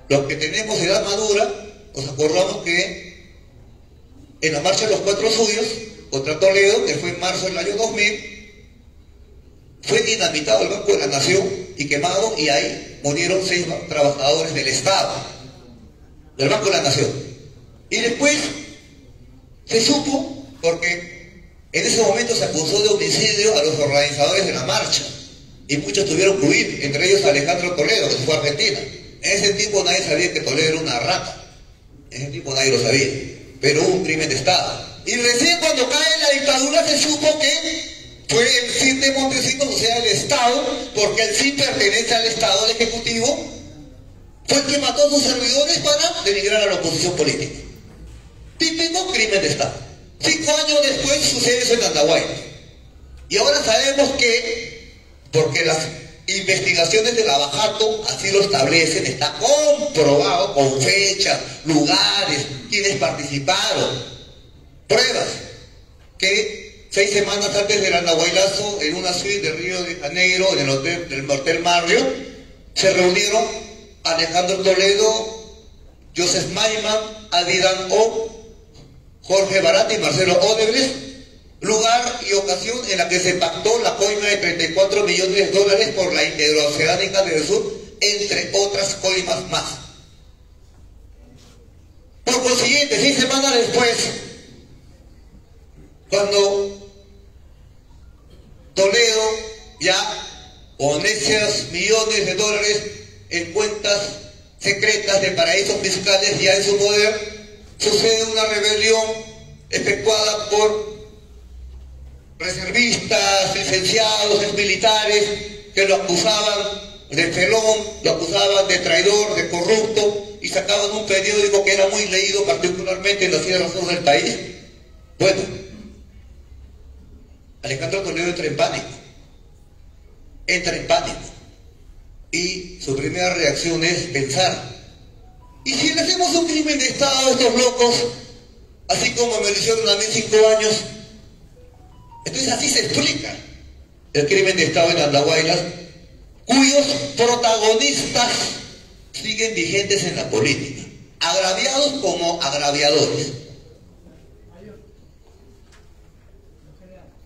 los que tenemos edad madura, nos acordamos que en la marcha de los 4 suyos contra Toledo, que fue en marzo del año 2000, fue dinamitado el Banco de la Nación y quemado, y ahí murieron 6 trabajadores del Estado, del Banco de la Nación. Y después se supo, porque en ese momento se acusó de homicidio a los organizadores de la marcha, y muchos tuvieron que huir, entre ellos Alejandro Toledo, que se fue a Argentina. En ese tiempo nadie sabía que Toledo era una rata, en ese tiempo nadie lo sabía, pero hubo un crimen de Estado. Y recién cuando cae la dictadura se supo que fue el CIN de Montesinos, o sea, el Estado, porque el CIN pertenece al Estado, al Ejecutivo, fue el que mató a sus servidores para denigrar a la oposición política. Típico crimen de Estado. 5 años después sucede eso en Andahuaylas. Y ahora sabemos que, porque las investigaciones de Lavajato así lo establecen, está comprobado con fechas, lugares, quienes participaron, pruebas, que 6 semanas antes del Andahuaylazo, en una suite de Río de Janeiro, en el Hotel Marriott, se reunieron Alejandro Toledo, Joseph Maiman, Adidan O, Jorge Barata y Marcelo Odebrecht, lugar y ocasión en la que se pactó la coima de $34 millones por la Interoceánica del Sur, entre otras coimas más. Por consiguiente, 6 semanas después, cuando Toledo, ya con esos millones de dólares en cuentas secretas de paraísos fiscales ya en su poder, sucede una rebelión efectuada por reservistas, licenciados, militares, que lo acusaban de felón, lo acusaban de traidor, de corrupto, y sacaban un periódico que era muy leído particularmente en las tierras sur del país. Bueno, Alejandro Toledo entra en pánico, y su primera reacción es pensar: ¿y si le hacemos un crimen de Estado a estos locos, así como me lo hicieron a mí 5 años? Entonces así se explica el crimen de Estado en Andahuaylas, cuyos protagonistas siguen vigentes en la política, agraviados como agraviadores.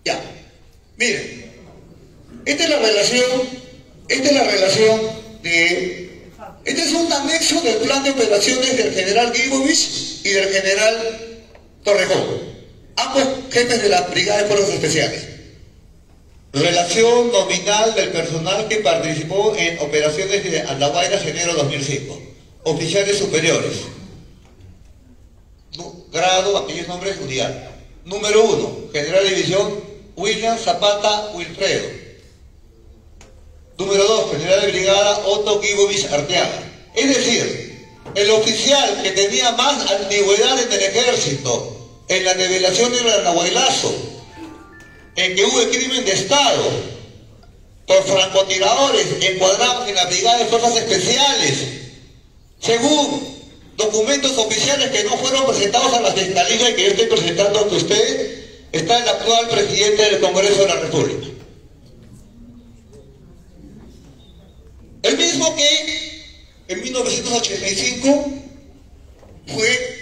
Ya, miren, esta es la relación de... Este es un anexo del plan de operaciones del general Guibovich y del general Torrejón, ambos jefes de la Brigada de Fuerzas Especiales. Relación nominal del personal que participó en operaciones de Andahuaylas en enero de 2005. Oficiales superiores. Grado, apellidos, nombres, unidad. Número 1, general de división William Zapata Wilfredo. Número 2, general de brigada Otto Guibovich Arteaga. Es decir, el oficial que tenía más antigüedad en el ejército, en la revelación del Andahuaylazo, en que hubo el crimen de Estado por francotiradores encuadrados en la Brigada de Fuerzas Especiales, según documentos oficiales que no fueron presentados a la Fiscalía y que yo estoy presentando ante ustedes, está el actual presidente del Congreso de la República. El mismo que en 1985 fue...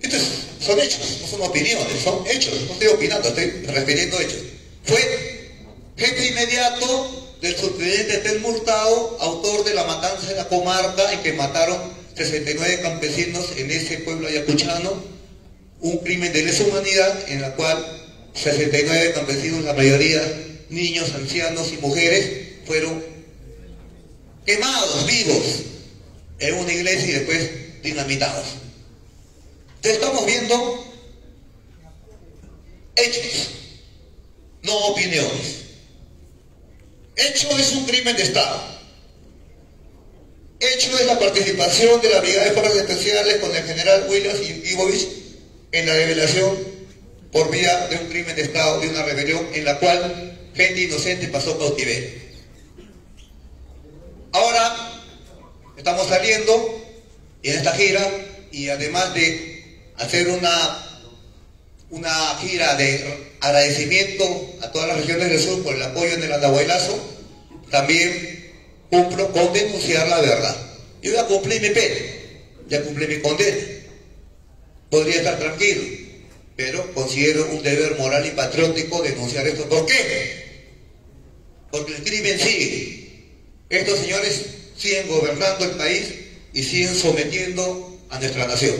Estos son hechos, no son opiniones, son hechos, no estoy opinando, estoy refiriendo hechos. Fue jefe inmediato del subteniente Tel Murtado, autor de la matanza en la comarca en que mataron 69 campesinos en ese pueblo ayacuchano, un crimen de lesa humanidad en la cual 69 campesinos, la mayoría niños, ancianos y mujeres, fueron quemados vivos en una iglesia y después dinamitados. Entonces estamos viendo hechos, no opiniones. Hecho es un crimen de Estado. Hecho es la participación de la Brigada de Fuerzas Especiales con el general William Guibovich en la revelación por vía de un crimen de Estado, de una rebelión en la cual gente inocente pasó cautiverio. Ahora estamos saliendo en esta gira y además de hacer una gira de agradecimiento a todas las regiones del sur por el apoyo en el Andahuaylazo, también cumplo con denunciar la verdad. Yo ya cumplí mi pena, ya cumplí mi condena. Podría estar tranquilo, pero considero un deber moral y patriótico denunciar esto. ¿Por qué? Porque el crimen sigue. Estos señores siguen gobernando el país y siguen sometiendo a nuestra nación.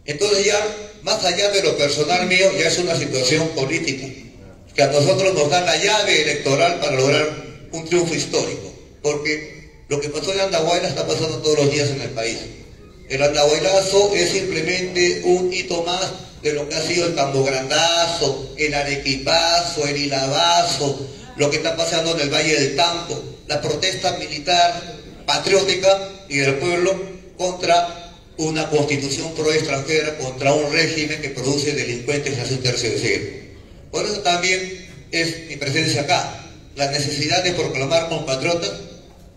Entonces ya, más allá de lo personal mío, ya es una situación política, que a nosotros nos dan la llave electoral para lograr un triunfo histórico, porque lo que pasó en Andahuayla está pasando todos los días en el país. El Andahuaylazo es simplemente un hito más de lo que ha sido el Tambograndazo, el Arequipazo, el Ilabazo, lo que está pasando en el Valle del Tambo, la protesta militar, patriótica y del pueblo contra una constitución pro extranjera, contra un régimen que produce delincuentes hace un tercio de siglo. Por eso también es mi presencia acá, la necesidad de proclamar compatriotas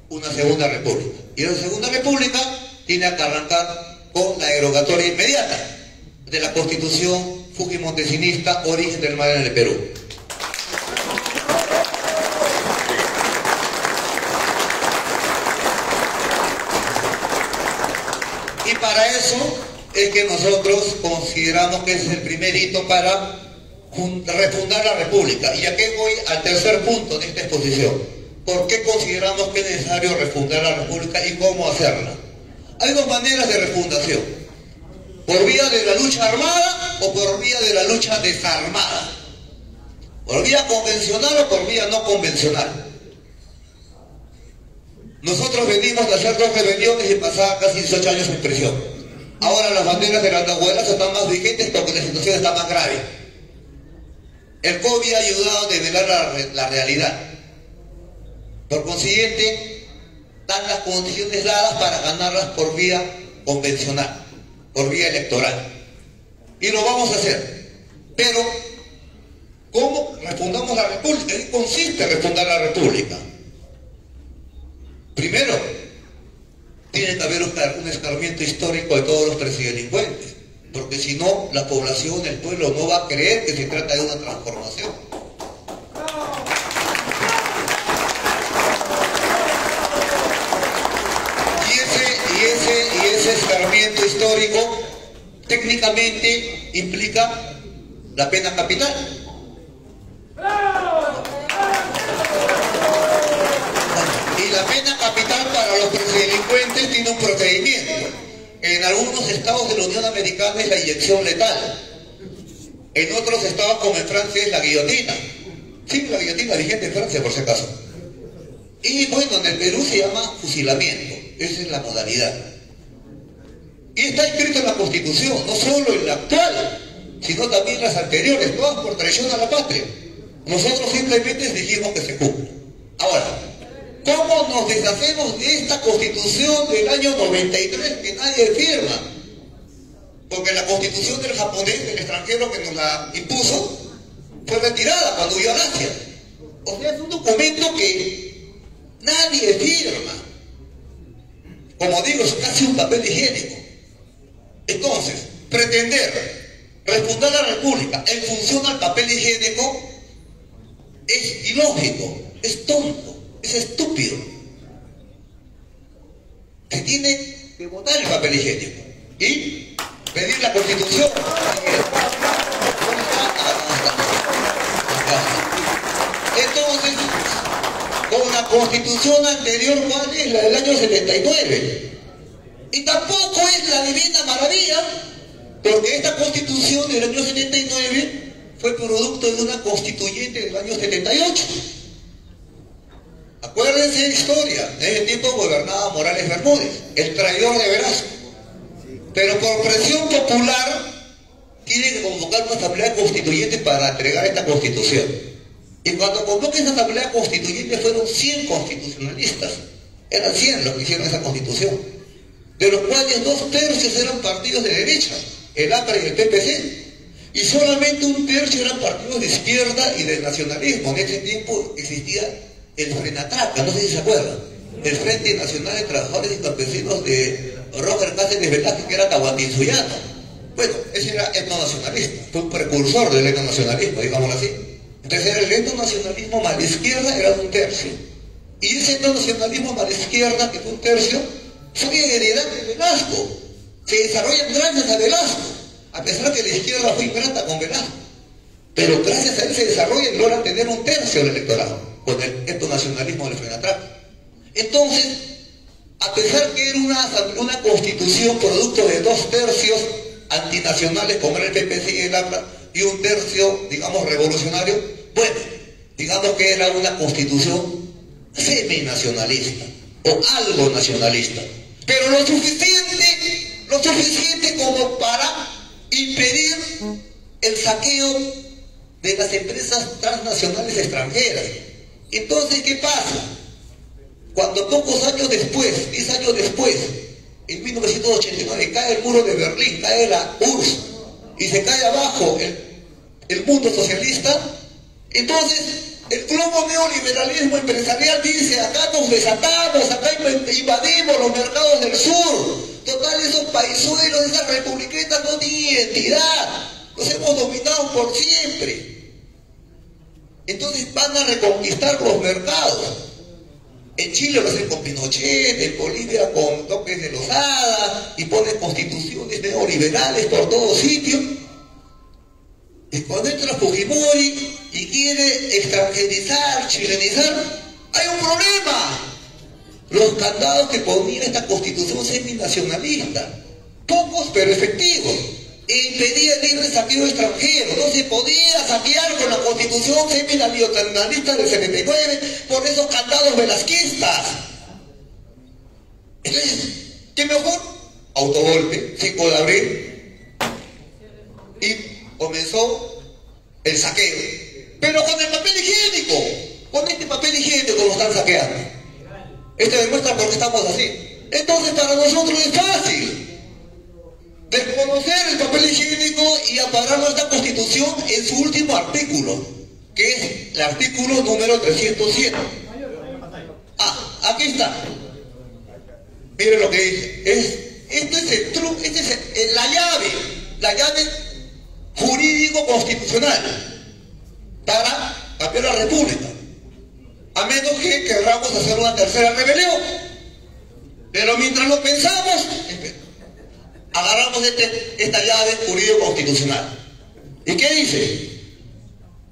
una segunda república. Y la segunda república tiene que arrancar con la derogatoria inmediata de la constitución fujimontesinista, origen del mal en el Perú. Y para eso es que nosotros consideramos que ese es el primer hito para refundar la república. Y aquí voy al tercer punto de esta exposición. ¿Por qué consideramos que es necesario refundar la república y cómo hacerla? Hay dos maneras de refundación: por vía de la lucha armada o por vía de la lucha desarmada, por vía convencional o por vía no convencional. Nosotros venimos de hacer dos rebeliones y pasar casi 18 años en prisión. Ahora las banderas de la Andahuaylazo están más vigentes porque la situación está más grave. El COVID ha ayudado a develar la realidad. Por consiguiente, están las condiciones dadas para ganarlas por vía convencional, por vía electoral. Y lo vamos a hacer. Pero, ¿cómo refundamos la república? ¿En qué consiste refundar la república? Primero, tiene que haber un escarmiento histórico de todos los presidelincuentes, porque si no, la población, el pueblo no va a creer que se trata de una transformación. momento histórico técnicamente implica la pena capital. Y la pena capital para los delincuentes tiene un procedimiento. En algunos estados de la Unión Americana es la inyección letal. En otros estados, como en Francia, es la guillotina. Sí, la guillotina vigente en Francia, por si acaso. Y bueno, en el Perú se llama fusilamiento. Esa es la modalidad. Y está escrito en la Constitución, no solo en la actual, sino también en las anteriores, todas por traición a la patria. Nosotros simplemente dijimos que se cumple. Ahora, ¿cómo nos deshacemos de esta Constitución del año 93 que nadie firma? Porque la Constitución del japonés, del extranjero que nos la impuso, fue retirada cuando huyó a Asia. O sea, es un documento que nadie firma. Como digo, es casi un papel higiénico. Entonces, pretender refundar la República en función al papel higiénico es ilógico, es tonto, es estúpido. Se tiene que votar el papel higiénico y pedir la Constitución. Entonces, con la Constitución anterior, ¿cuál es? La del año 79. Y tampoco es la divina maravilla, porque esta Constitución del año 79 fue producto de una constituyente del año 78. Acuérdense de la historia, en ese tiempo gobernaba Morales Bermúdez, el traidor de Velasco. Pero por presión popular, tiene que convocar una asamblea constituyente para entregar esta Constitución. Y cuando convoca esa asamblea constituyente fueron 100 constitucionalistas. Eran 100 los que hicieron esa Constitución, de los cuales 2/3 eran partidos de derecha, el APRA y el PPC, y solamente 1/3 eran partidos de izquierda y de nacionalismo. En ese tiempo existía el FRENATRACA, no sé si se acuerdan, el Frente Nacional de Trabajadores y Campesinos de Roger Cáceres Velázquez, que era tahuantinsuyano. Bueno, ese era etnonacionalista, fue un precursor del etnonacionalismo, digámoslo así. Entonces el etnonacionalismo más la izquierda era 1/3. Y ese etnonacionalismo más la izquierda, que fue 1/3, fue heredad de Velasco. Se desarrollan gracias a Velasco, a pesar que la izquierda fue ingrata con Velasco. Pero gracias a él se desarrolla y logran tener 1/3 del electorado, con el etnonacionalismo del FRENATRACA. Entonces, a pesar que era una constitución producto de 2/3 antinacionales, como era el PPC y el APRA, y 1/3, digamos, revolucionario, bueno, digamos que era una constitución seminacionalista, o algo nacionalista, pero lo suficiente como para impedir el saqueo de las empresas transnacionales extranjeras. Entonces, ¿qué pasa? Cuando pocos años después, 10 años después, en 1989, cae el muro de Berlín, cae la URSS, y se cae abajo el mundo socialista, entonces el globo neoliberalismo empresarial dice: acá nos desatamos, acá invadimos los mercados del sur. Total, esos paisuelos, esas republiquetas no tienen identidad, los hemos dominado por siempre. Entonces van a reconquistar los mercados. En Chile lo hacen con Pinochet, en Bolivia con Toques de Lozada, y ponen constituciones neoliberales por todos sitios. Y cuando entra Fujimori y quiere extranjerizar, chilenizar, hay un problema. Los candados que ponía esta constitución seminacionalista, pocos pero efectivos, e impedía el libre saqueo extranjero. No se podía saquear con la constitución seminacionalista del 79 por esos candados velasquistas. Entonces, ¿qué mejor? Autogolpe, 5 de abril, y comenzó el saqueo, pero con el papel higiénico. Con este papel higiénico lo están saqueando. Esto demuestra por qué estamos así. Entonces, para nosotros es fácil desconocer el papel higiénico y amparar nuestra Constitución en su último artículo, que es el artículo número 307. Aquí está. Miren lo que dice. Esta es la llave jurídico-constitucional para cambiar la República, a menos que querramos hacer una tercera rebelión. Pero mientras lo pensamos, agarramos esta llave jurídico-constitucional. ¿Y qué dice?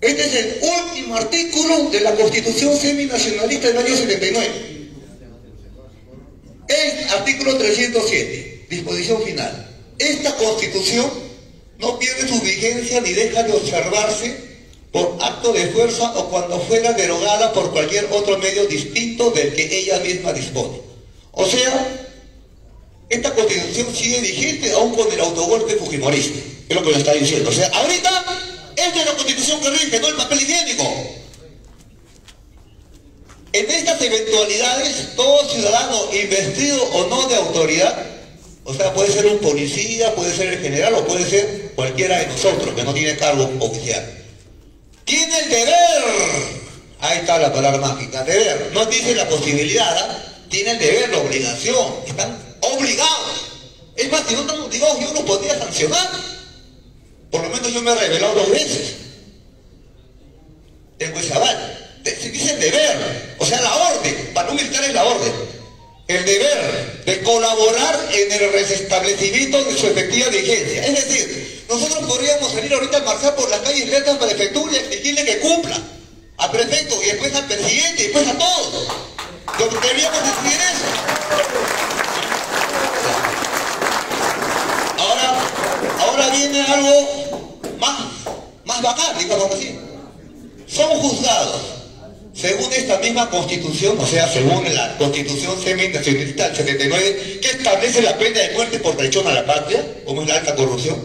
Este es el último artículo de la Constitución Seminacionalista del año 79. El artículo 307, disposición final. Esta Constitución no pierde su vigencia ni deja de observarse por acto de fuerza o cuando fuera derogada por cualquier otro medio distinto del que ella misma dispone. O sea, esta Constitución sigue vigente aún con el autogolpe fujimorista, es lo que le está diciendo. O sea, ahorita esta es la Constitución que rige, no el papel higiénico. En estas eventualidades, todo ciudadano investido o no de autoridad, o sea, puede ser un policía, puede ser el general o puede ser cualquiera de nosotros que no tiene cargo oficial, tiene el deber, ahí está la palabra mágica, deber, no dice la posibilidad, tiene el deber, la obligación, están obligados. Es más, si no están obligados, yo los podría sancionar. Por lo menos yo me he revelado 2 veces. Tengo ese aval. Se dice el deber, o sea, la orden, para un militar es la orden. El deber de colaborar en el restablecimiento de su efectiva vigencia. Es decir, nosotros podríamos salir ahorita a marchar por las calles lentas para la prefectura y exigirle que cumpla al prefecto y después al presidente y después a todos. Deberíamos decidir eso. Ahora viene algo más bacán, digamos así. Son juzgados según esta misma Constitución, o sea, según la Constitución Seminacionalista del 79, que establece la pena de muerte por traición a la patria, como es la alta corrupción.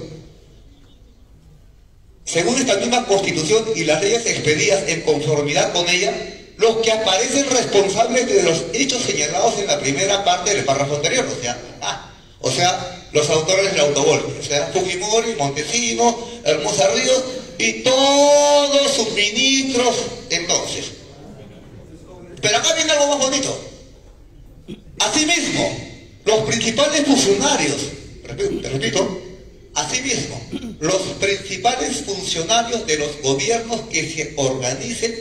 Según esta misma Constitución y las leyes expedidas en conformidad con ella, los que aparecen responsables de los hechos señalados en la primera parte del párrafo anterior, o sea, los autores del autogolpe, o sea, Fujimori, Montesinos, Hermosa Ríos y todos sus ministros entonces. Pero acá viene algo más bonito. Asimismo, los principales funcionarios, repito, asimismo, los principales funcionarios de los gobiernos que se organicen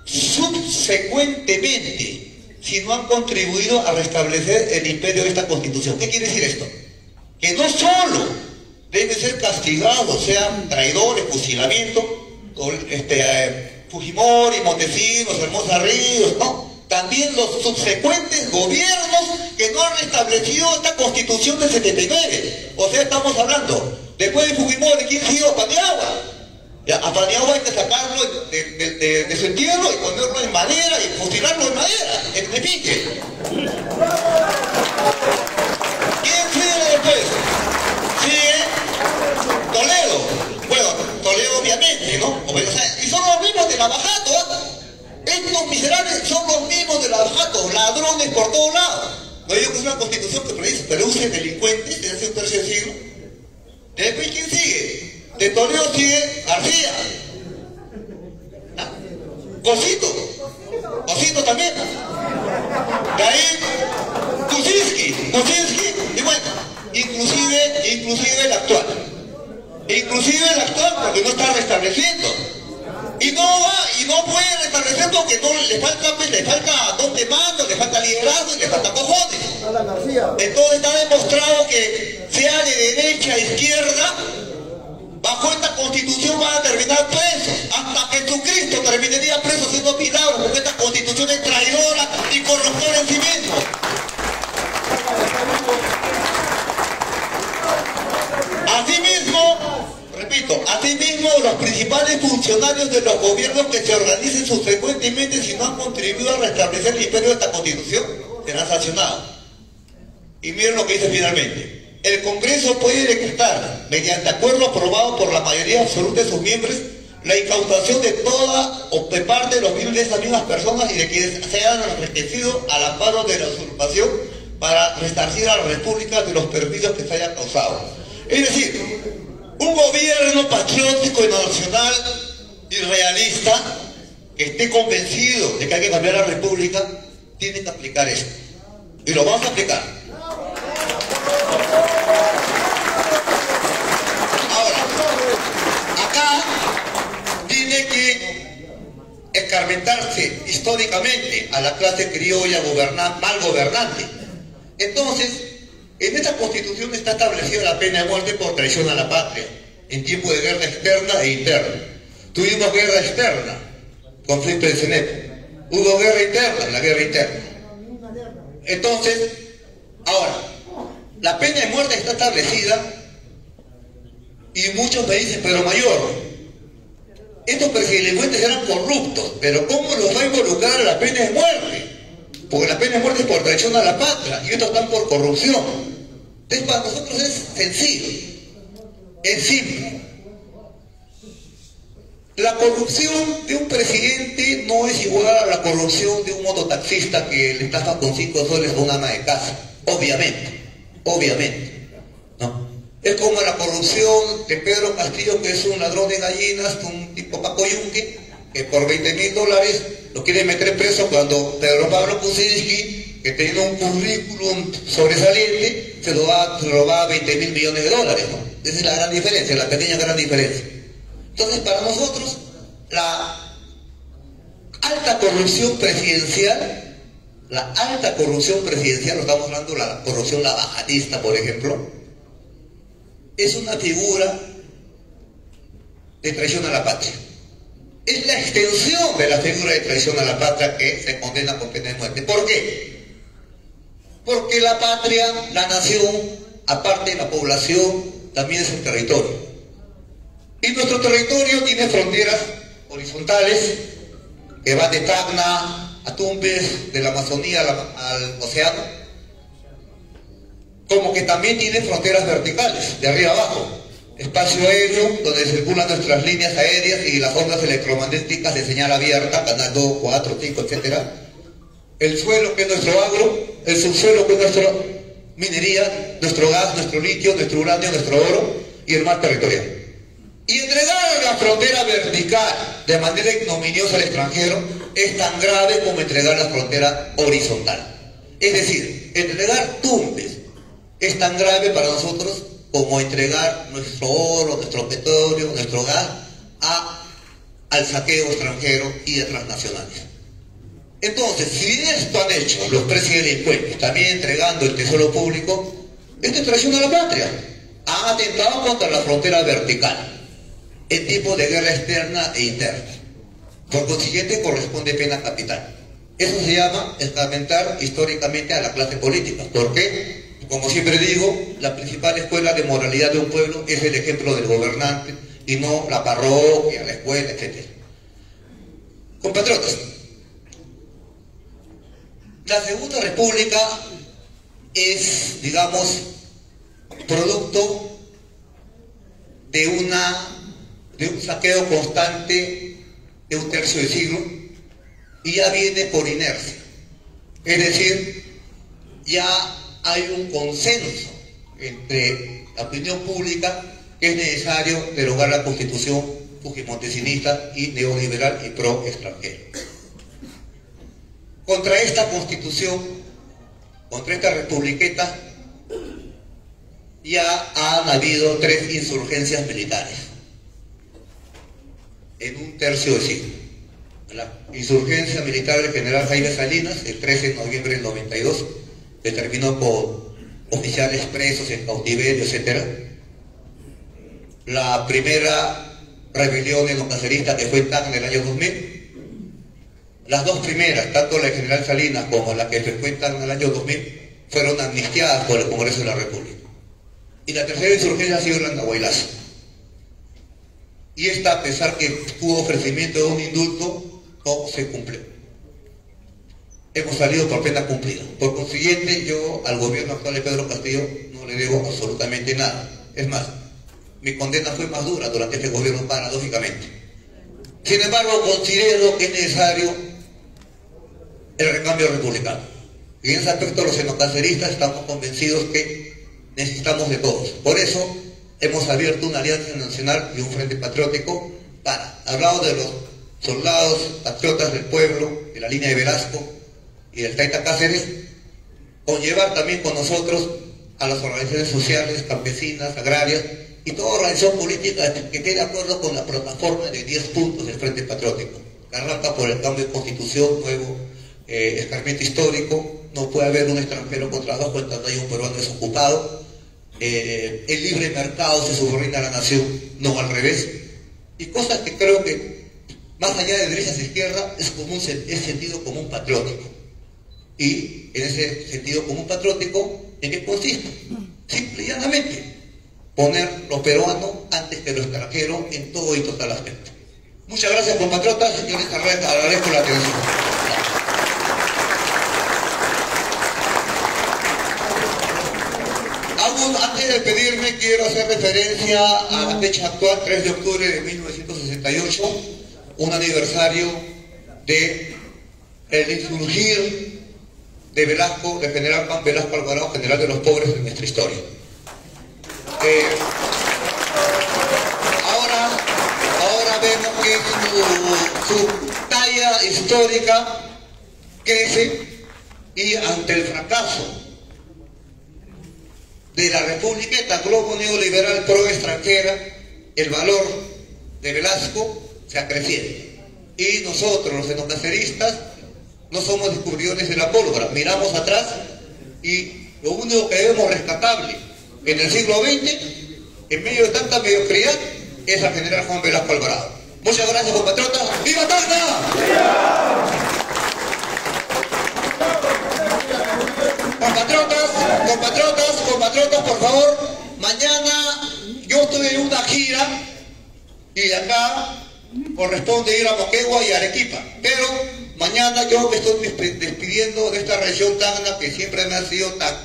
subsecuentemente, si no han contribuido a restablecer el imperio de esta Constitución. ¿Qué quiere decir esto? Que no solo deben ser castigados, sean traidores, fusilamiento, Fujimori, Montesinos, Hermosa Ríos, no, también los subsecuentes gobiernos que no han restablecido esta Constitución del 79. O sea, estamos hablando, después de Fujimori, ¿quién siguió? Paniagua. A Paniagua hay que sacarlo de su entierro y ponerlo en madera y fusilarlo en madera, en pique. ¿Quién sigue después? Sigue Toledo. Bueno, Toledo obviamente, ¿no? O sea, y son los mismos de Lavajato, ¿eh? Estos miserables son los mismos de Lavajato, ladrones por todos lados. No digo que es una Constitución que produce delincuentes desde hace un tercio de siglo. Después, ¿quién sigue? De Toledo sigue García. Cosito también. De ahí, Kuczynski, y bueno, inclusive el actual. Inclusive el actual porque no está restableciendo. Y no puede restablecer porque no le falta don de mando, le falta liderazgo y le falta cojones. Entonces está demostrado que sea de derecha a izquierda, bajo esta Constitución van a terminar presos. Hasta Jesucristo terminaría preso haciendo milagros, porque esta Constitución es traidora y corruptora en sí misma. Asimismo, los principales funcionarios de los gobiernos que se organicen subsecuentemente, si no han contribuido a restablecer el imperio de esta Constitución, serán sancionados. Y miren lo que dice finalmente. El Congreso puede decretar, mediante acuerdo aprobado por la mayoría absoluta de sus miembros, la incautación de toda o de parte de los bienes de esas mismas personas y de quienes sean enriquecidos al amparo de la usurpación para resarcir a la República de los perjuicios que se hayan causado. Es decir, un gobierno patriótico y nacional y realista que esté convencido de que hay que cambiar la República, tiene que aplicar esto. Y lo vamos a aplicar. Ahora, acá tiene que escarmentarse históricamente a la clase criolla mal gobernante. Entonces, En esta Constitución está establecida la pena de muerte por traición a la patria, en tiempo de guerra externa e interna. Tuvimos guerra externa, conflicto de CENEP. Hubo guerra interna, la guerra interna. Entonces, ahora, la pena de muerte está establecida y muchos me dicen, pero mayor, estos presidentes eran corruptos, pero ¿cómo los va a involucrar a la pena de muerte? Porque la pena de muerte es por traición a la patria y estos están por corrupción. Entonces para nosotros es sencillo, es simple. La corrupción de un presidente no es igual a la corrupción de un mototaxista que le estafa con 5 soles a una ama de casa, obviamente, ¿no? Es como la corrupción de Pedro Castillo, que es un ladrón de gallinas, un tipo Paco Yunque, que por $20.000 lo quiere meter preso cuando Pedro Pablo Kuczynski, que teniendo un currículum sobresaliente, se lo va a $20.000 millones, ¿no? Esa es la gran diferencia, la pequeña gran diferencia. Entonces, para nosotros, la alta corrupción presidencial, lo estamos hablando de la corrupción lavajatista, por ejemplo, es una figura de traición a la patria. Es la extensión de la figura de traición a la patria que se condena con pena de muerte. ¿Por qué? Porque la patria, la nación, aparte de la población, también es el territorio. Y nuestro territorio tiene fronteras horizontales que van de Tacna a Tumbes, de la Amazonía al océano, como que también tiene fronteras verticales, de arriba abajo. Espacio aéreo, donde circulan nuestras líneas aéreas y las ondas electromagnéticas de señal abierta, canal 2, 4, 5, etc. El suelo, que es nuestro agro, el subsuelo, que es nuestra minería, nuestro gas, nuestro litio, nuestro uranio, nuestro oro, y el mar territorial. Y entregar la frontera vertical de manera ignominiosa al extranjero es tan grave como entregar la frontera horizontal. Es decir, entregar Tumbes es tan grave para nosotros como entregar nuestro oro, nuestro petróleo, nuestro gas al saqueo extranjero y de transnacionales. Entonces, si esto han hecho los presidentes, también entregando el tesoro público, esto es traición a la patria. Han atentado contra la frontera vertical en tiempos de guerra externa e interna. Por consiguiente, corresponde pena capital. Eso se llama escarmentar históricamente a la clase política. ¿Por qué? Como siempre digo, la principal escuela de moralidad de un pueblo es el ejemplo del gobernante y no la parroquia, la escuela, etc. Compatriotas, la Segunda República es, digamos, producto de un saqueo constante de un tercio de siglo y ya viene por inercia. Es decir, ya hay un consenso entre la opinión pública que es necesario derogar la Constitución fujimontesinista y neoliberal y pro extranjero. Contra esta Constitución, contra esta republiqueta, ya han habido 3 insurgencias militares en un tercio de siglo. La insurgencia militar del general Jaime Salinas, el 13 de noviembre del 92, que terminó con oficiales presos en cautiverio, etc. La primera rebelión etnocacerista, que fue en Tacna en el año 2000. Las 2 primeras, tanto la del general Salinas como la que fue en Tacna en el año 2000, fueron amnistiadas por el Congreso de la República. Y la tercera insurgencia ha sido el Andahuaylazo. Y esta, a pesar que tuvo ofrecimiento de un indulto, no se cumplió. Hemos salido por pena cumplida. Por consiguiente, yo al gobierno actual de Pedro Castillo no le debo absolutamente nada. Es más, mi condena fue más dura durante este gobierno, paradójicamente. Sin embargo, considero que es necesario el recambio republicano. Y en ese aspecto los etnocanceristas estamos convencidos que necesitamos de todos. Por eso hemos abierto una alianza nacional y un frente patriótico para, hablado de los soldados patriotas del pueblo, de la línea de Velasco y del Taita Cáceres, conllevar también con nosotros a las organizaciones sociales, campesinas, agrarias y toda organización política que esté de acuerdo con la plataforma de 10 puntos del Frente Patriótico, que arranca por el cambio de constitución, nuevo escarmiento histórico, no puede haber un extranjero con trabajo cuando hay un peruano desocupado. El libre mercado se subordina a la nación, no al revés. Y cosas que creo que, más allá de derechas e izquierdas, es sentido común patriótico. Y en ese sentido común patriótico, ¿en qué consiste? Simple y llanamente, poner lo peruano antes que lo extranjero en todo y total aspecto. Muchas gracias, compatriotas, y yo les agradezco la atención. Antes de despedirme, quiero hacer referencia a la fecha actual, 3 de octubre de 1968, un aniversario de el surgir de Velasco, de general Juan Velasco Alvarado, general de los pobres de nuestra historia. Ahora vemos que su talla histórica crece, y ante el fracaso de la República, globo neoliberal pro extranjera, el valor de Velasco se acrecienta. Y nosotros, los etnocaceristas, no somos descubridores de la pólvora, miramos atrás y lo único que vemos rescatable en el siglo XX, en medio de tanta mediocridad, es al general Juan Velasco Alvarado. Muchas gracias, compatriotas. ¡Viva Tacna! Compatriotas, por favor, mañana yo estoy en una gira y de acá corresponde ir a Moquegua y Arequipa, pero mañana yo me estoy despidiendo de esta región Tacna que siempre me ha sido tan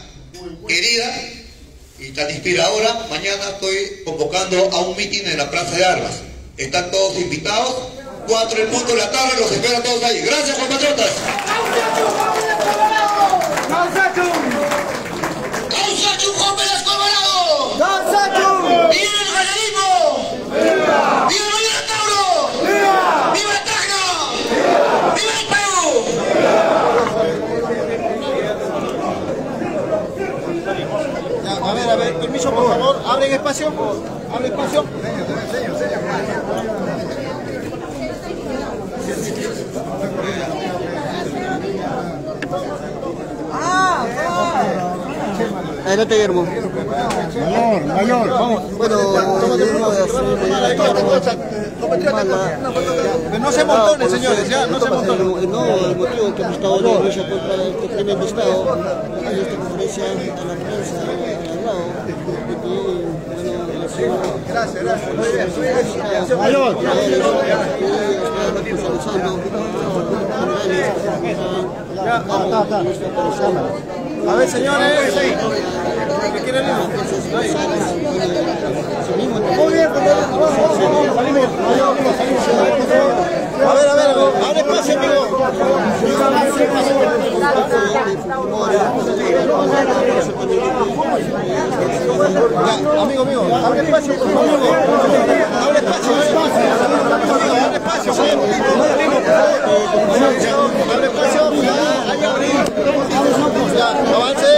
querida y tan inspiradora. Mañana estoy convocando a un mitin en la Plaza de Armas. Están todos invitados, 4 en punto de la tarde, los espero a todos ahí. Gracias, compatriotas. ¡Juan Velasco Alvarado! ¡Viva el galerismo! ¡Viva el Mayor Tauro! ¡Viva Tacna! ¡Viva el Perú! A ver, permiso, por favor, abren espacio. Adelante, Guillermo. Mayor, vamos. Bueno, no se montones, señores, ya, no se montones. No, el motivo que hemos estado en la lucha contra este crimen de Estado, hay esta conferencia a la prensa al lado, Gracias. Mayor. A ver, señores. ¿Qué quieren ir? Muy bien, salimos. A ver, abre espacio, amigo. Amigo, abre espacio, por favor. Abre espacio. Avance.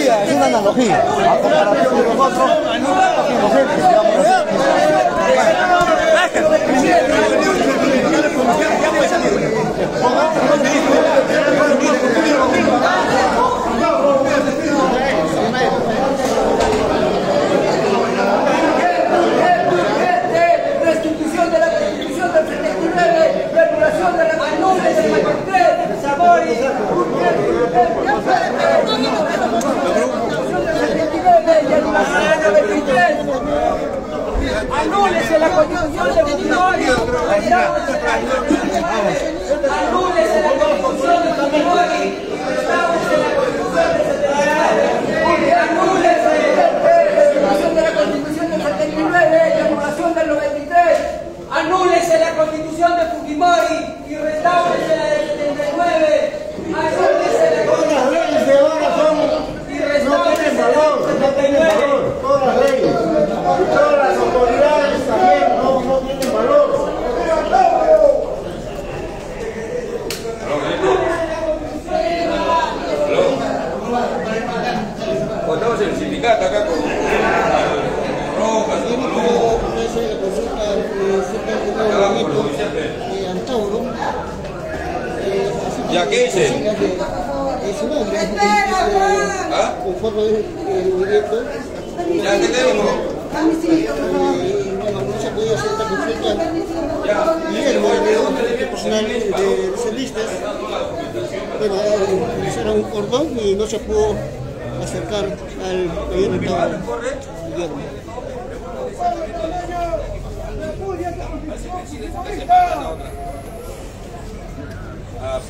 Es una analogía. A comparación de nosotros, restitución de la Constitución del 79, regulación de la Constitución del 93, sabores, anúlese la Constitución de Fujimori, anúlese la Constitución de Fujimori, anúlese la Constitución de la Constitución del 79 y anulación del 93, anúlese la Constitución de Fujimori y restáurese la del 79, anúlese la Constitución de Fujimori y restáurese la del 79. Ya, ¿qué dice? Su nombre, conforme el movimiento. Ya, ¿qué tenemos? Bueno, no se podía sentar con frente a Guillermo, el personal de reservistas. Bueno, realizaron un cordón y no se pudo acercar al mayor Guillermo.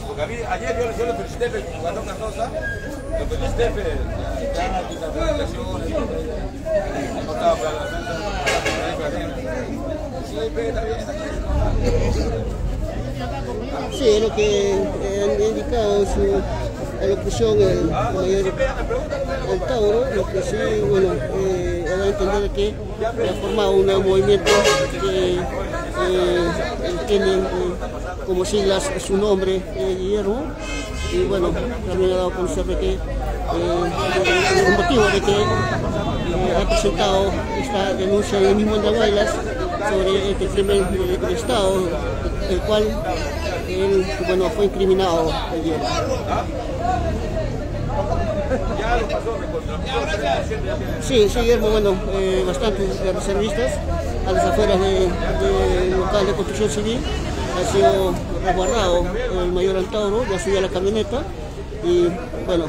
Porque a mí, ayer yo le felicité cuando una cosa, le felicité no estaba para la sí, es lo que han indicado en su alocución el mayor Tauro, lo que sí, bueno, da a entender que ha formado un nuevo movimiento que tiene como siglas su nombre, Guillermo, y bueno, también ha dado a conocer de que el motivo de que ha presentado esta denuncia en el mismo Andahuaylas sobre este crimen de Estado, el cual él, bueno, fue incriminado ayer. Sí, Guillermo, bueno, bastantes reservistas a las afueras del local de construcción civil. Ha sido resguardado el mayor Antauro, ya subió a la camioneta y bueno,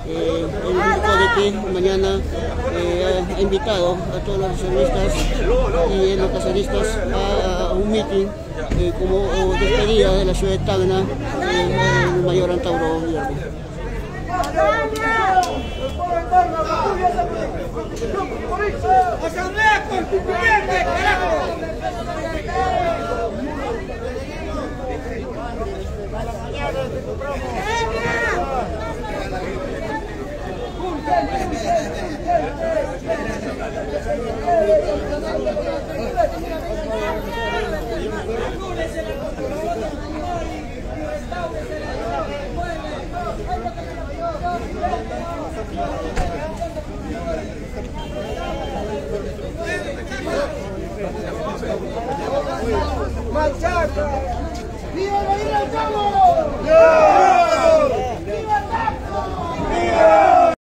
él indicó de que mañana ha invitado a todos los reservistas y los caceristas a un meeting como despedida de la ciudad de Tacna, el mayor Antauro Guillermo. ¡Asamblea Constituyente, carajo! ¡Machaca! ¡Viva la